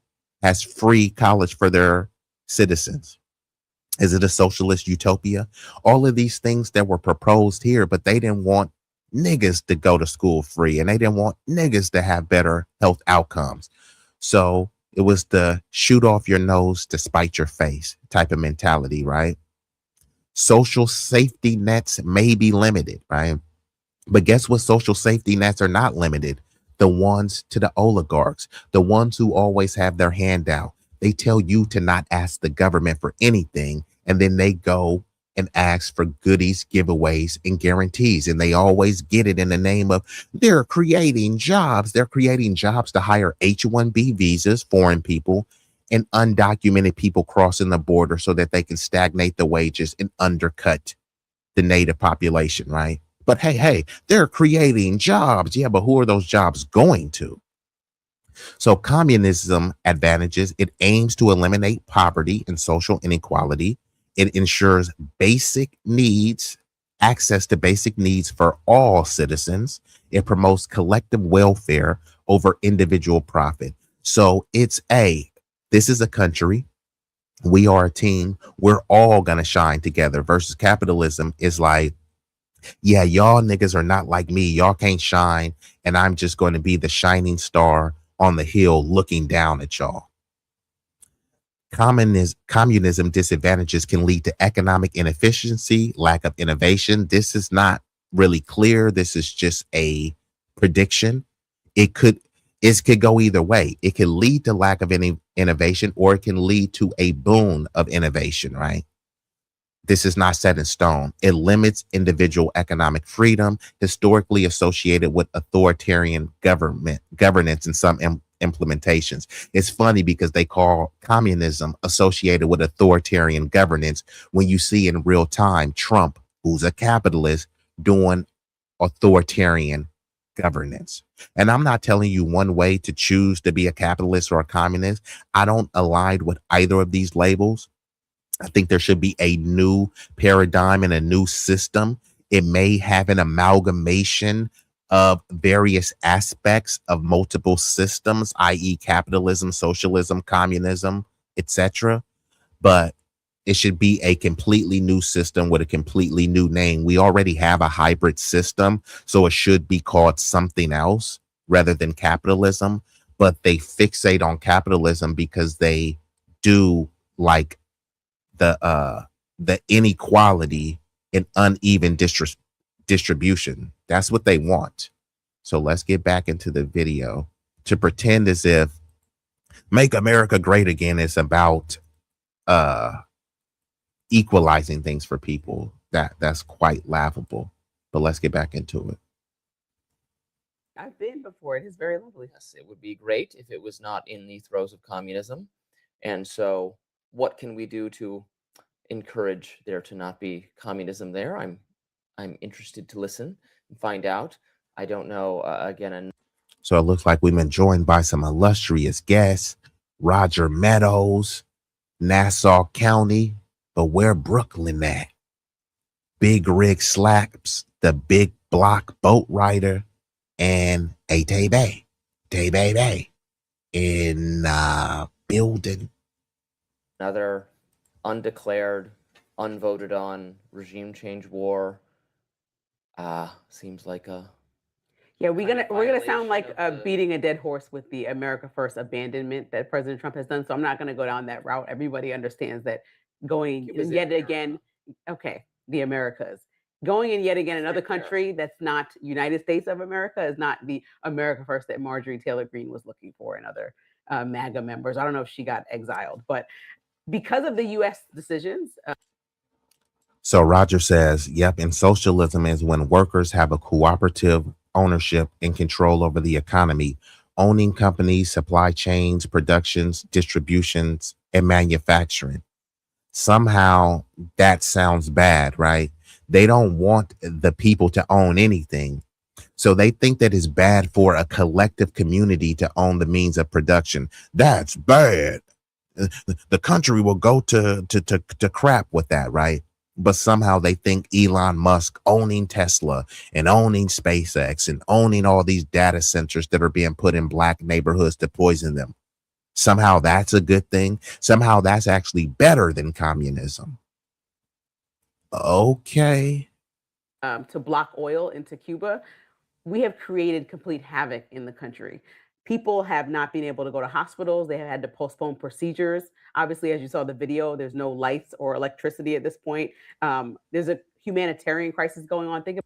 has free college for their citizens. Is it a socialist utopia? All of these things that were proposed here, but they didn't want niggas to go to school free, and they didn't want niggas to have better health outcomes. So it was the shoot off your nose to spite your face type of mentality, right? Social safety nets may be limited, right? But guess what? Social safety nets are not limited. The ones to the oligarchs, the ones who always have their hand out. They tell you to not ask the government for anything, and then they go and ask for goodies, giveaways, and guarantees. And they always get it in the name of they're creating jobs. They're creating jobs to hire H-1B visas, foreign people, and undocumented people crossing the border so that they can stagnate the wages and undercut the native population, right? But hey, they're creating jobs. Yeah, but who are those jobs going to? So communism advantages: it aims to eliminate poverty and social inequality. It ensures basic needs, access to basic needs for all citizens. It promotes collective welfare over individual profit. So this is a country. We are a team. We're all going to shine together, versus capitalism is like, yeah, y'all niggas are not like me. Y'all can't shine. And I'm just going to be the shining star on the hill looking down at y'all. Communism disadvantages can lead to economic inefficiency, lack of innovation. This is not really clear. This is just a prediction. It could go either way. It can lead to lack of any innovation, or it can lead to a boon of innovation, right? This is not set in stone. It limits individual economic freedom, historically associated with authoritarian governance in some implementations. It's funny because they call communism associated with authoritarian governance when you see in real time Trump, who's a capitalist, doing authoritarian governance. And I'm not telling you one way to choose to be a capitalist or a communist. I don't align with either of these labels. I think there should be a new paradigm and a new system. It may have an amalgamation of various aspects of multiple systems, i.e. capitalism, socialism, communism, etc. But it should be a completely new system with a completely new name. We already have a hybrid system, so it should be called something else rather than capitalism. But they fixate on capitalism because they do like the inequality and uneven distribution. That's what they want. So let's get back into the video. To pretend as if Make America Great Again is about equalizing things for people, that's quite laughable. But let's get back into it. I've been before. It is very lovely. Yes, it would be great if it was not in the throes of communism. And so what can we do to encourage there to not be communism there? I'm interested to listen and find out. I don't know, again. So it looks like we've been joined by some illustrious guests. Roger Meadows, Nassau County, but where Brooklyn at? Big Rig Slaps, the Big Block Boat Rider, and Tay Bay in building. Another undeclared, unvoted on regime change war. Seems like a we're gonna sound like beating a dead horse with the America First abandonment that President Trump has done. So I'm not gonna go down that route. Everybody understands that going yet again, the Americas. Going in yet again another country that's not United States of America is not the America First that Marjorie Taylor Greene was looking for and other MAGA members. I don't know if she got exiled, but because of the U.S. decisions. So Roger says, yep, and socialism is when workers have a cooperative ownership and control over the economy, owning companies, supply chains, productions, distributions, and manufacturing. Somehow that sounds bad, right? They don't want the people to own anything. So they think that it's bad for a collective community to own the means of production. That's bad. The country will go to crap with that, right? But somehow they think Elon Musk owning Tesla and owning SpaceX and owning all these data centers that are being put in black neighborhoods to poison them. Somehow that's a good thing. Somehow that's actually better than communism. Okay. To block oil into Cuba, we have created complete havoc in the country. People have not been able to go to hospitals. They have had to postpone procedures. Obviously, as you saw the video, there's no lights or electricity at this point. There's a humanitarian crisis going on. Think about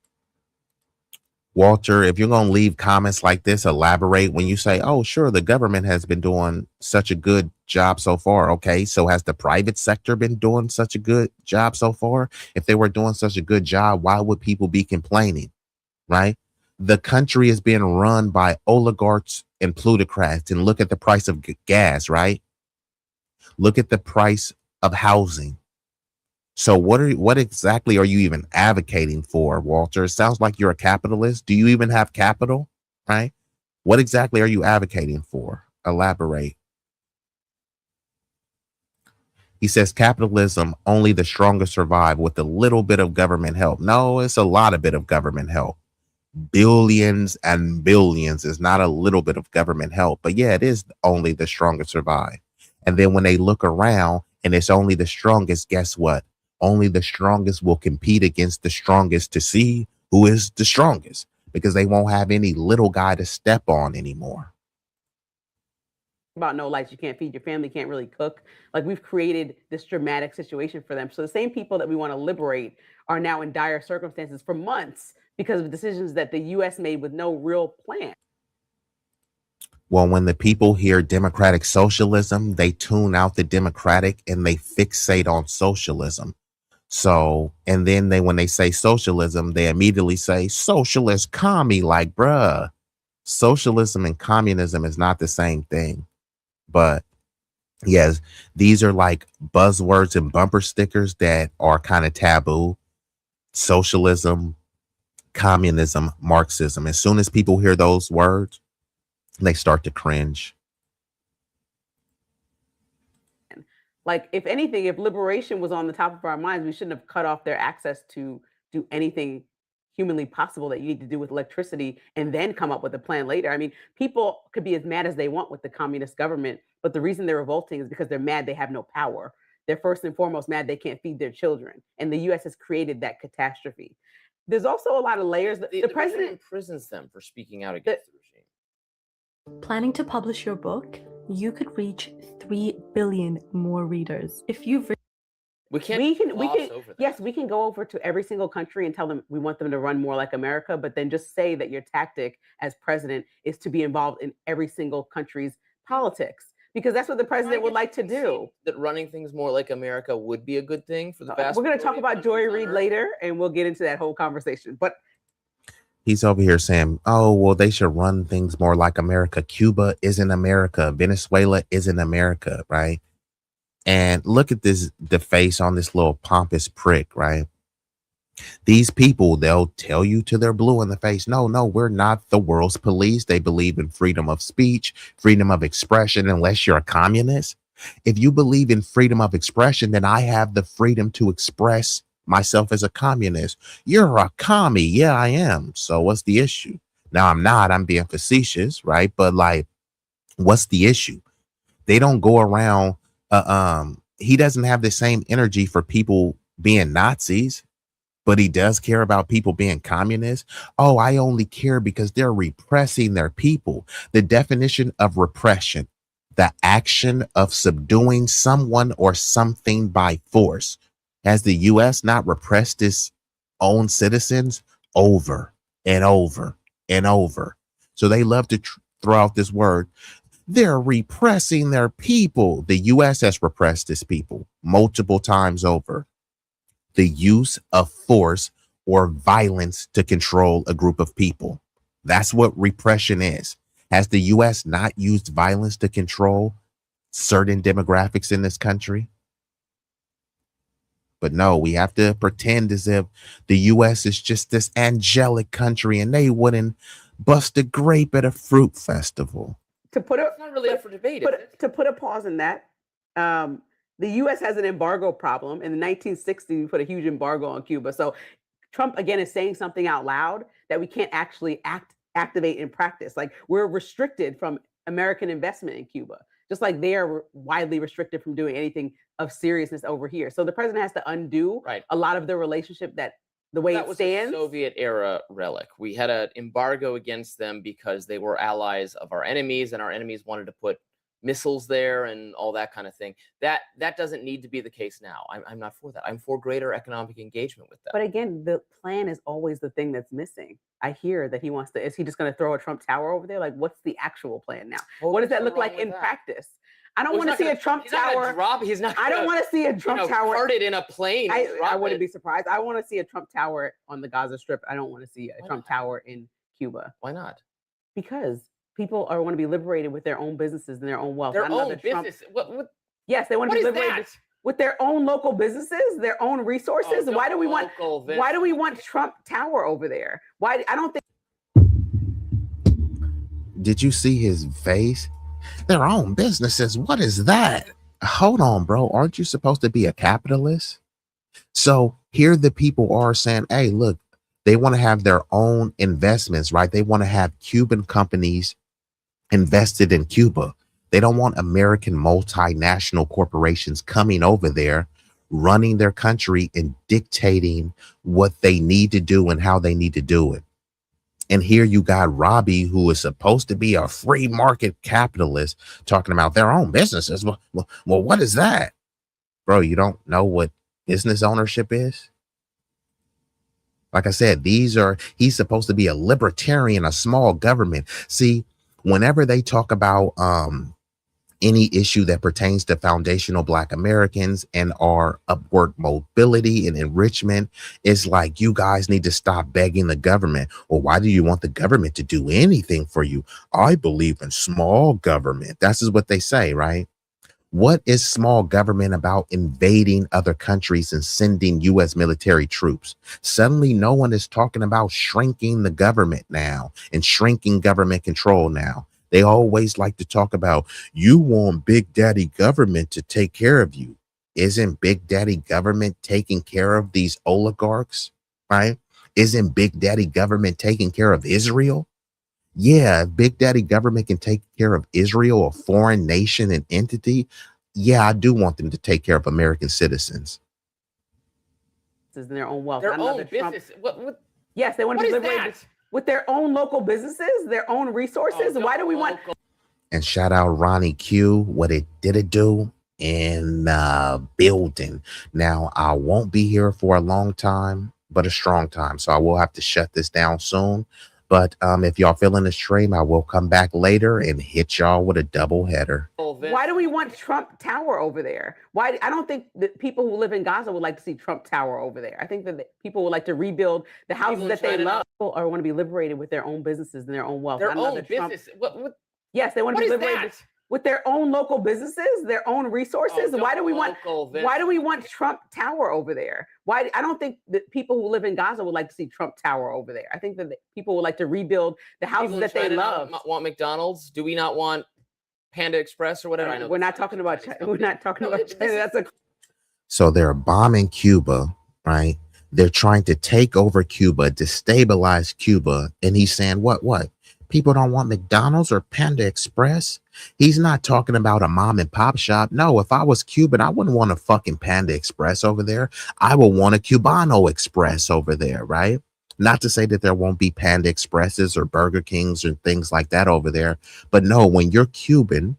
Walter, if you're going to leave comments like this, elaborate when you say, oh, sure, the government has been doing such a good job so far. Okay, so has the private sector been doing such a good job so far? If they were doing such a good job, why would people be complaining, right? The country is being run by oligarchs and plutocrats. And look at the price of gas, right? Look at the price of housing. So what exactly are you even advocating for, Walter? It sounds like you're a capitalist. Do you even have capital, right? What exactly are you advocating for? Elaborate. He says capitalism, only the strongest survive with a little bit of government help. No, it's a lot of bit of government help. Billions and billions is not a little bit of government help. But yeah, it is only the strongest survive. And then when they look around and it's only the strongest, guess what? Only the strongest will compete against the strongest to see who is the strongest, because they won't have any little guy to step on anymore. About no lights, you can't feed your family, can't really cook. Like, we've created this dramatic situation for them. So the same people that we want to liberate are now in dire circumstances for months because of decisions that the U.S. made with no real plan. Well, when the people hear democratic socialism, they tune out the democratic and they fixate on socialism. So, and then when they say socialism, they immediately say socialist commie, like, bruh, socialism and communism is not the same thing. But yes, these are like buzzwords and bumper stickers that are kind of taboo. Socialism, communism, Marxism. As soon as people hear those words, they start to cringe. Like, if anything, if liberation was on the top of our minds, we shouldn't have cut off their access to do anything humanly possible that you need to do with electricity and then come up with a plan later. I mean, people could be as mad as they want with the communist government, but the reason they're revolting is because they're mad they have no power. They're first and foremost mad they can't feed their children. And the U.S. has created that catastrophe. There's also a lot of layers. The president imprisons them for speaking out against the regime. Planning to publish your book? You could reach 3 billion more readers. If you've we can yes, we can go over to every single country and tell them we want them to run more like America, but then just say that your tactic as president is to be involved in every single country's politics, because that's what the president would like to do. That running things more like America would be a good thing for the vast. We're going to talk about Joy Reid later, and we'll get into that whole conversation. But He's over here saying, oh, well, they should run things more like America. Cuba isn't America. Venezuela isn't America, right? And look at the face on this little pompous prick, right? These people, they'll tell you to their blue in the face, no, we're not the world's police. They believe in freedom of speech, freedom of expression, unless you're a communist. If you believe in freedom of expression, then I have the freedom to express myself as a communist. You're a commie. Yeah, I am. So what's the issue? Now, I'm not. I'm being facetious, right? But like, what's the issue? They don't go around. He doesn't have the same energy for people being Nazis, but he does care about people being communists. Oh, I only care because they're repressing their people. The definition of repression, the action of subduing someone or something by force. Has the U.S. not repressed its own citizens over and over and over? So they love to throw out this word. They're repressing their people. The U.S. has repressed its people multiple times over. The use of force or violence to control a group of people. That's what repression is. Has the U.S. not used violence to control certain demographics in this country? But no, we have to pretend as if the U.S. is just this angelic country and they wouldn't bust a grape at a fruit festival. To put It's not really up for debate. to put a pause in that, the U.S. has an embargo problem. In the 1960s, we put a huge embargo on Cuba. So Trump, again, is saying something out loud that we can't actually activate in practice. Like, we're restricted from American investment in Cuba, just like they are widely restricted from doing anything of seriousness over here. So the president has to undo a lot of the relationship that the way that it was stands. a Soviet era relic. We had an embargo against them because they were allies of our enemies, and our enemies wanted to put missiles there and all that kind of thing. That doesn't need to be the case now. I'm not for that. I'm for greater economic engagement with them. But again, the plan is always the thing that's missing. I hear that he wants to. Is he just going to throw a Trump Tower over there? Like, what's the actual plan now? What does that look like in practice? I don't want to see a Trump Tower. I don't want to see a Trump Tower. Part it in a plane. I wouldn't be surprised. I want to see a Trump Tower on the Gaza Strip. I don't want to see a Trump Tower in Cuba. Why not? Because people want to be liberated with their own businesses and their own wealth. Their own business. Yes, they want to be liberated with their own local businesses, their own resources. Why do we want Trump Tower over there? Why? I don't think. Did you see his face? Their own businesses. What is that? Hold on, bro. Aren't you supposed to be a capitalist? So here the people are saying, hey, look, they want to have their own investments, right? They want to have Cuban companies invested in Cuba. They don't want American multinational corporations coming over there, running their country and dictating what they need to do and how they need to do it. And here you got Robbie, who is supposed to be a free market capitalist, talking about their own businesses. Well, what is that? Bro, you don't know what business ownership is? Like I said, he's supposed to be a libertarian, a small government. See, whenever they talk about any issue that pertains to foundational Black Americans and our upward mobility and enrichment, it's like, you guys need to stop begging the government. Well, why do you want the government to do anything for you? I believe in small government. That's what they say, right? What is small government about invading other countries and sending U.S. military troops? Suddenly, no one is talking about shrinking the government now and shrinking government control now. They always like to talk about, you want Big Daddy government to take care of you. Isn't Big Daddy government taking care of these oligarchs, right? Isn't Big Daddy government taking care of Israel? Yeah, if Big Daddy government can take care of Israel, a foreign nation and entity, yeah, I do want them to take care of American citizens. In their own wealth. Their own business. Yes, they want to be liberated with their own local businesses, their own resources. Why do we want? And shout out Ronnie Q. What it do in building. Now, I won't be here for a long time, but a strong time. So I will have to shut this down soon. But if y'all feeling the stream, I will come back later and hit y'all with a double header. Why do we want Trump Tower over there? Why? I don't think that people who live in Gaza would like to see Trump Tower over there. I think that people would like to rebuild the houses that they love, or want to be liberated with their own businesses and their own wealth. Their own business. What? Yes, they want to be liberated with their own local businesses, their own resources. Why do we want Trump Tower over there? Why? I don't think that people who live in Gaza would like to see Trump Tower over there. I think that people would like to rebuild the houses that they love. Want McDonald's? Do we not want Panda Express or whatever? I know we're not talking about China. We're not talking about China. That's a So they're bombing Cuba, right? They're trying to take over Cuba, destabilize Cuba. And he's saying, what? People don't want McDonald's or Panda Express? He's not talking about a mom and pop shop. No, if I was Cuban, I wouldn't want a fucking Panda Express over there. I would want a Cubano Express over there, right? Not to say that there won't be Panda Expresses or Burger Kings or things like that over there. But no, when you're Cuban,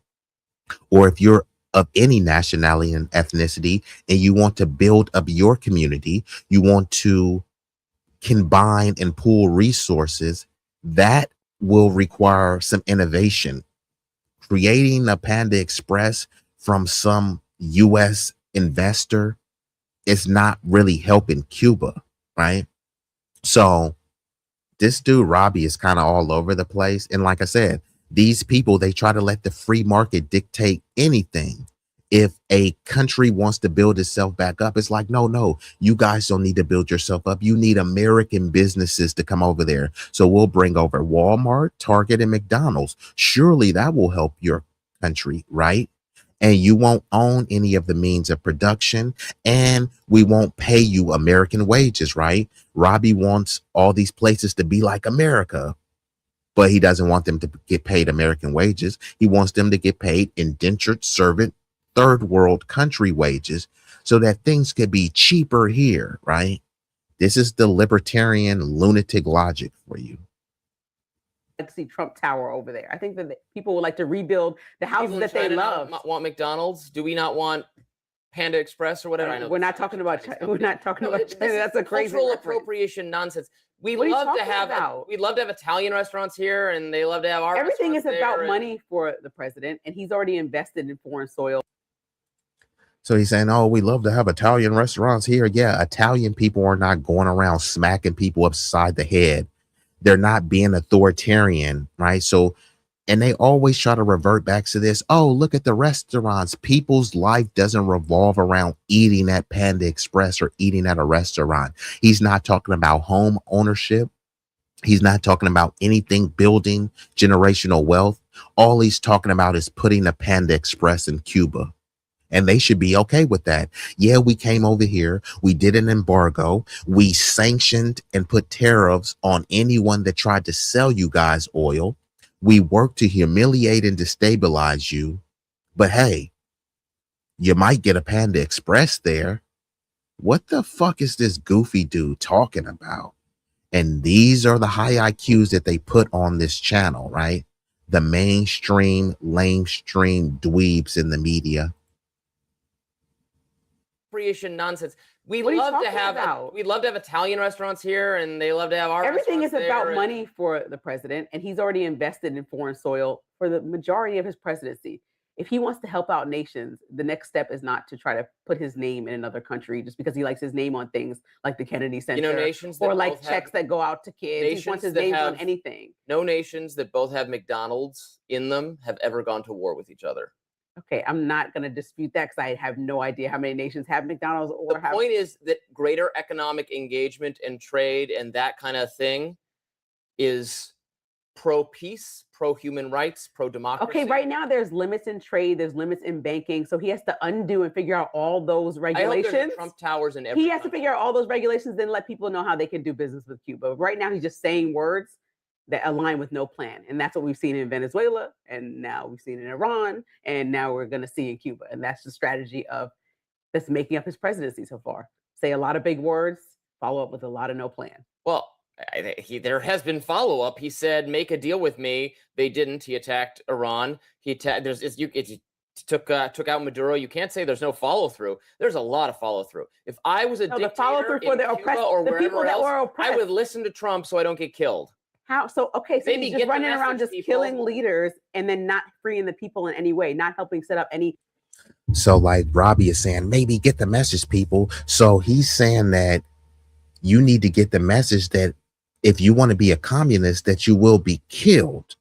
or if you're of any nationality and ethnicity, and you want to build up your community, you want to combine and pool resources, that will require some innovation. Creating a Panda Express from some US investor is not really helping Cuba, right? So this dude Robbie is kind of all over the place. And like I said, these people, they try to let the free market dictate anything. If a country wants to build itself back up, it's like, no, you guys don't need to build yourself up. You need American businesses to come over there. So we'll bring over Walmart, Target, and McDonald's. Surely that will help your country, right? And you won't own any of the means of production, and we won't pay you American wages, right? Robbie wants all these places to be like America, but he doesn't want them to get paid American wages. He wants them to get paid indentured servant third world country wages so that things could be cheaper here, right? This is the libertarian lunatic logic for you. Like to see Trump Tower over there. I think that people would like to rebuild the houses that they love. Want McDonald's? Do we not want Panda Express or whatever? I know we're not talking about China. We're not talking about China. That's a crazy cultural appropriation nonsense. We'd love to have Italian restaurants here, and they love to have our everything is about money for the president, and he's already invested in foreign soil. So he's saying, oh, we love to have Italian restaurants here. Yeah, Italian people are not going around smacking people upside the head. They're not being authoritarian, right? So, and they always try to revert back to this. Oh, look at the restaurants. People's life doesn't revolve around eating at Panda Express or eating at a restaurant. He's not talking about home ownership. He's not talking about anything building generational wealth. All he's talking about is putting a Panda Express in Cuba. And they should be okay with that. Yeah, we came over here. We did an embargo. We sanctioned and put tariffs on anyone that tried to sell you guys oil. We worked to humiliate and destabilize you. But hey, you might get a Panda Express there. What the fuck is this goofy dude talking about? And these are the high IQs that they put on this channel, right? The mainstream, lamestream dweebs in the media. Appropriation nonsense. We'd love to have Italian restaurants here, and they love to have our everything is about money for the president, and he's already invested in foreign soil for the majority of his presidency. If he wants to help out nations, the next step is not to try to put his name in another country just because he likes his name on things like the Kennedy Center, or like checks that go out to kids. He wants his name on anything. No nations that both have McDonald's in them have ever gone to war with each other. Okay, I'm not going to dispute that because I have no idea how many nations have McDonald's or the point is that greater economic engagement and trade and that kind of thing is pro-peace, pro-human rights, pro-democracy. Okay, right now there's limits in trade, there's limits in banking, so he has to undo and figure out all those regulations. I hope there's Trump towers in every He has to figure out all those regulations, then let people know how they can do business with Cuba. Right now he's just saying words that align with no plan. And that's what we've seen in Venezuela, and now we've seen in Iran, and now we're going to see in Cuba. And that's the strategy that's making up his presidency so far. Say a lot of big words, follow up with a lot of no plan. Well, there has been follow-up. He said, make a deal with me. They didn't. He attacked Iran. Took out Maduro. You can't say there's no follow-through. There's a lot of follow-through. If I was a dictator in Cuba or wherever else, I would listen to Trump so I don't get killed. How? So, okay, so Maybe he's get just the running around message, just people. killing leaders and then not freeing the people in any way, not helping set up any. So like Robbie is saying, maybe get the message, people. So he's saying that you need to get the message that if you want to be a communist, that you will be killed.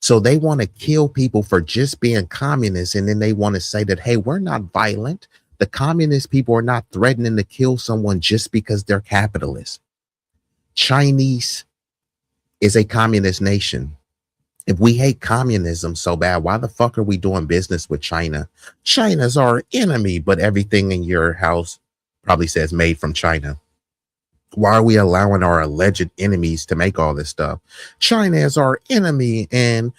So they want to kill people for just being communists. And then they want to say that, hey, we're not violent. The communist people are not threatening to kill someone just because they're capitalists. Chinese is a communist nation. If we hate communism so bad, why the fuck are we doing business with China? China's our enemy, but everything in your house probably says made from China. Why are we allowing our alleged enemies to make all this stuff? China is our enemy, and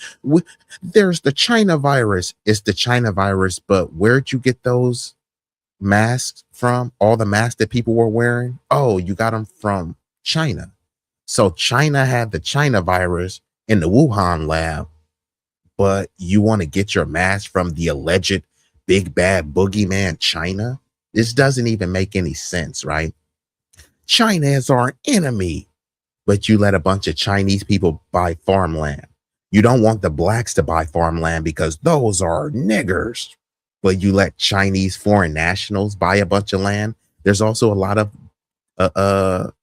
there's the China virus. It's the China virus, but where'd you get those masks from? All the masks that people were wearing? Oh, you got them from China. So China had the China virus in the Wuhan lab, but you want to get your mask from the alleged big bad boogeyman China? This doesn't even make any sense, right? China is our enemy, but you let a bunch of Chinese people buy farmland. You don't want the blacks to buy farmland because those are niggers, but you let Chinese foreign nationals buy a bunch of land. There's also a lot of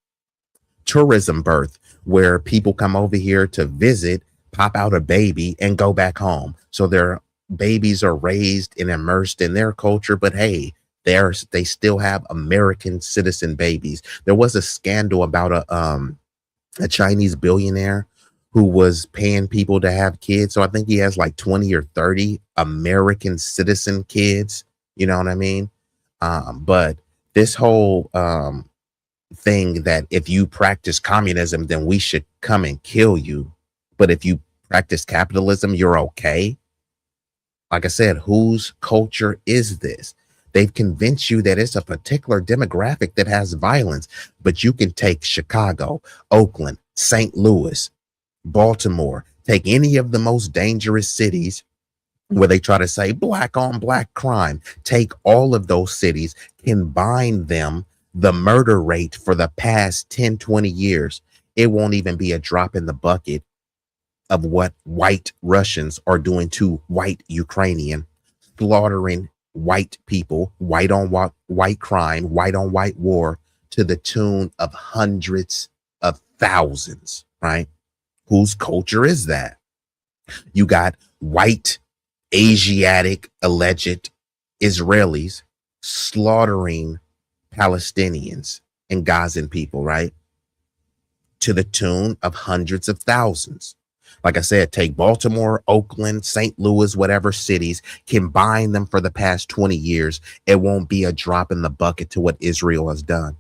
tourism birth where people come over here to visit, pop out a baby and go back home. So their babies are raised and immersed in their culture, but hey, they still have American citizen babies. There was a scandal about a Chinese billionaire who was paying people to have kids. So I think he has like 20 or 30 American citizen kids. You know what I mean? But this whole thing that if you practice communism, then we should come and kill you. But if you practice capitalism, you're okay. Like I said, whose culture is this? They've convinced you that it's a particular demographic that has violence, but you can take Chicago, Oakland, St. Louis, Baltimore, take any of the most dangerous cities where they try to say black on black crime, take all of those cities, combine them, the murder rate for the past 10, 20 years, it won't even be a drop in the bucket of what white Russians are doing to white Ukrainian, slaughtering white people, white on white crime, white on white war to the tune of hundreds of thousands, right? Whose culture is that? You got white, Asiatic, alleged Israelis slaughtering Palestinians and Gazan people, right? To the tune of hundreds of thousands. Like I said, take Baltimore, Oakland, St. Louis, whatever cities, combine them for the past 20 years. It won't be a drop in the bucket to what Israel has done.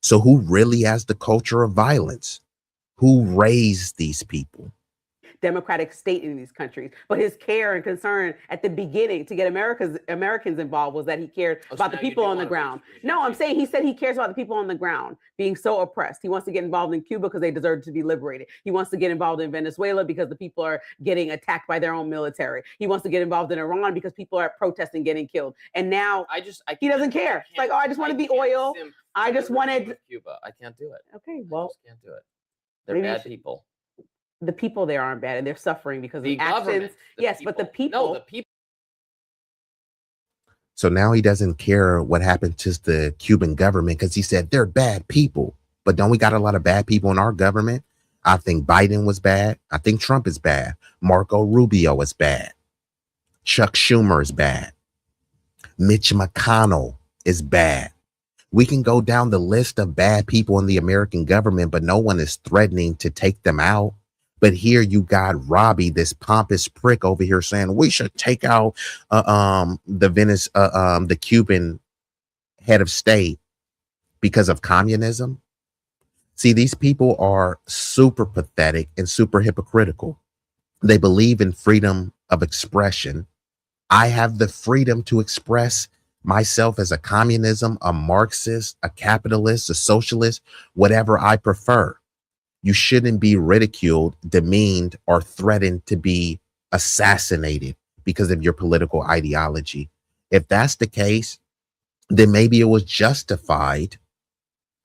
So who really has the culture of violence? Who raised these people? Democratic state in these countries. But his care and concern at the beginning to get Americans involved was that he cared about the people on the ground. No, I'm saying he said he cares about the people on the ground being so oppressed. He wants to get involved in Cuba because they deserve to be liberated. He wants to get involved in Venezuela because the people are getting attacked by their own military. He wants to get involved in Iran because people are protesting, getting killed. And now he doesn't care. It's like, oh, I just wanted the oil. I just wanted Cuba. I can't do it. Okay, well, I just can't do it. They're bad people. The people there aren't bad and they're suffering because The of actions. government, the Yes, but the people. No, the people. So now he doesn't care what happened to the Cuban government because he said they're bad people. But don't we got a lot of bad people in our government? I think Biden was bad. I think Trump is bad. Marco Rubio is bad. Chuck Schumer is bad. Mitch McConnell is bad. We can go down the list of bad people in the American government, but no one is threatening to take them out. But here you got Robbie, this pompous prick over here saying we should take out the Cuban head of state because of communism. See, these people are super pathetic and super hypocritical. They believe in freedom of expression. I have the freedom to express myself as a communism, a Marxist, a capitalist, a socialist, whatever I prefer. You shouldn't be ridiculed, demeaned, or threatened to be assassinated because of your political ideology. If that's the case, then maybe it was justified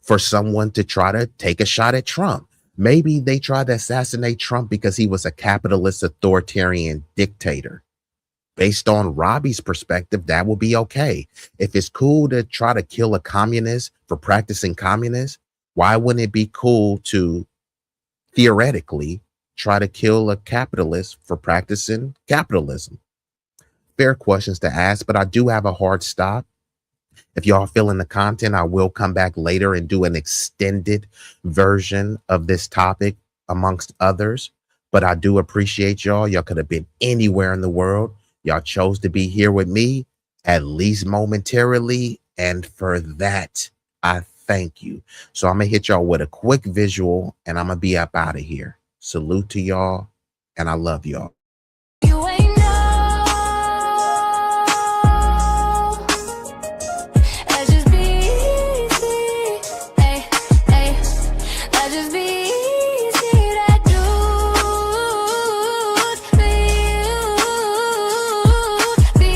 for someone to try to take a shot at Trump. Maybe they tried to assassinate Trump because he was a capitalist authoritarian dictator. Based on Robbie's perspective, that will be okay. If it's cool to try to kill a communist for practicing communism, why wouldn't it be cool to theoretically try to kill a capitalist for practicing capitalism? Fair questions to ask, but I do have a hard stop. If y'all feeling the content, I will come back later and do an extended version of this topic amongst others. But I do appreciate y'all. Y'all could have been anywhere in the world. Y'all chose to be here with me, at least momentarily. And for that, I thank you. So I'm going to hit y'all with a quick visual and I'm going to be up out of here. Salute to y'all. And I love y'all. You ain't know. Let's just be easy. Hey, hey. Let's just be easy. That dude. Be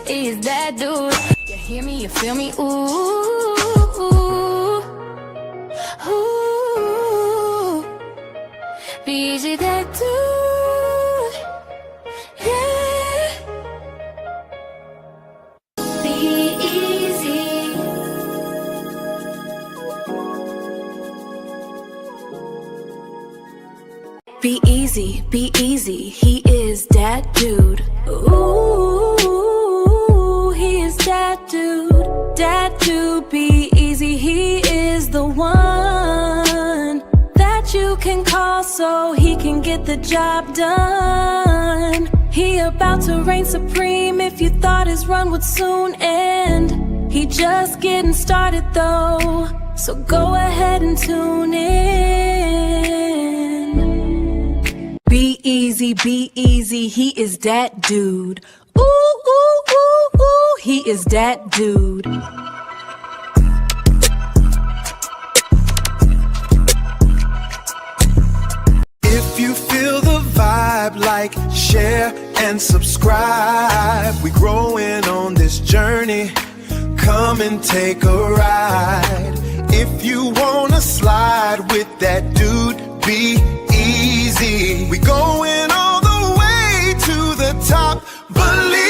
easy. Is that dude? You hear me? You feel me? Ooh. B-Eazy Dat Dude, yeah. B-Eazy. B-Eazy, B-Eazy, he is that dude. Ooh, he is that dude. That dude, B-Eazy, he is the one that you can call so he can get the job done. He about to reign supreme if you thought his run would soon end. He just getting started though, so go ahead and tune in. B-Eazy, B-Eazy, he is that dude. Ooh, ooh, ooh, ooh, he is that dude. If you feel the vibe, like, share, and subscribe. We growing on this journey. Come and take a ride. If you wanna slide with that dude, be easy. We going all the way to the top. Believe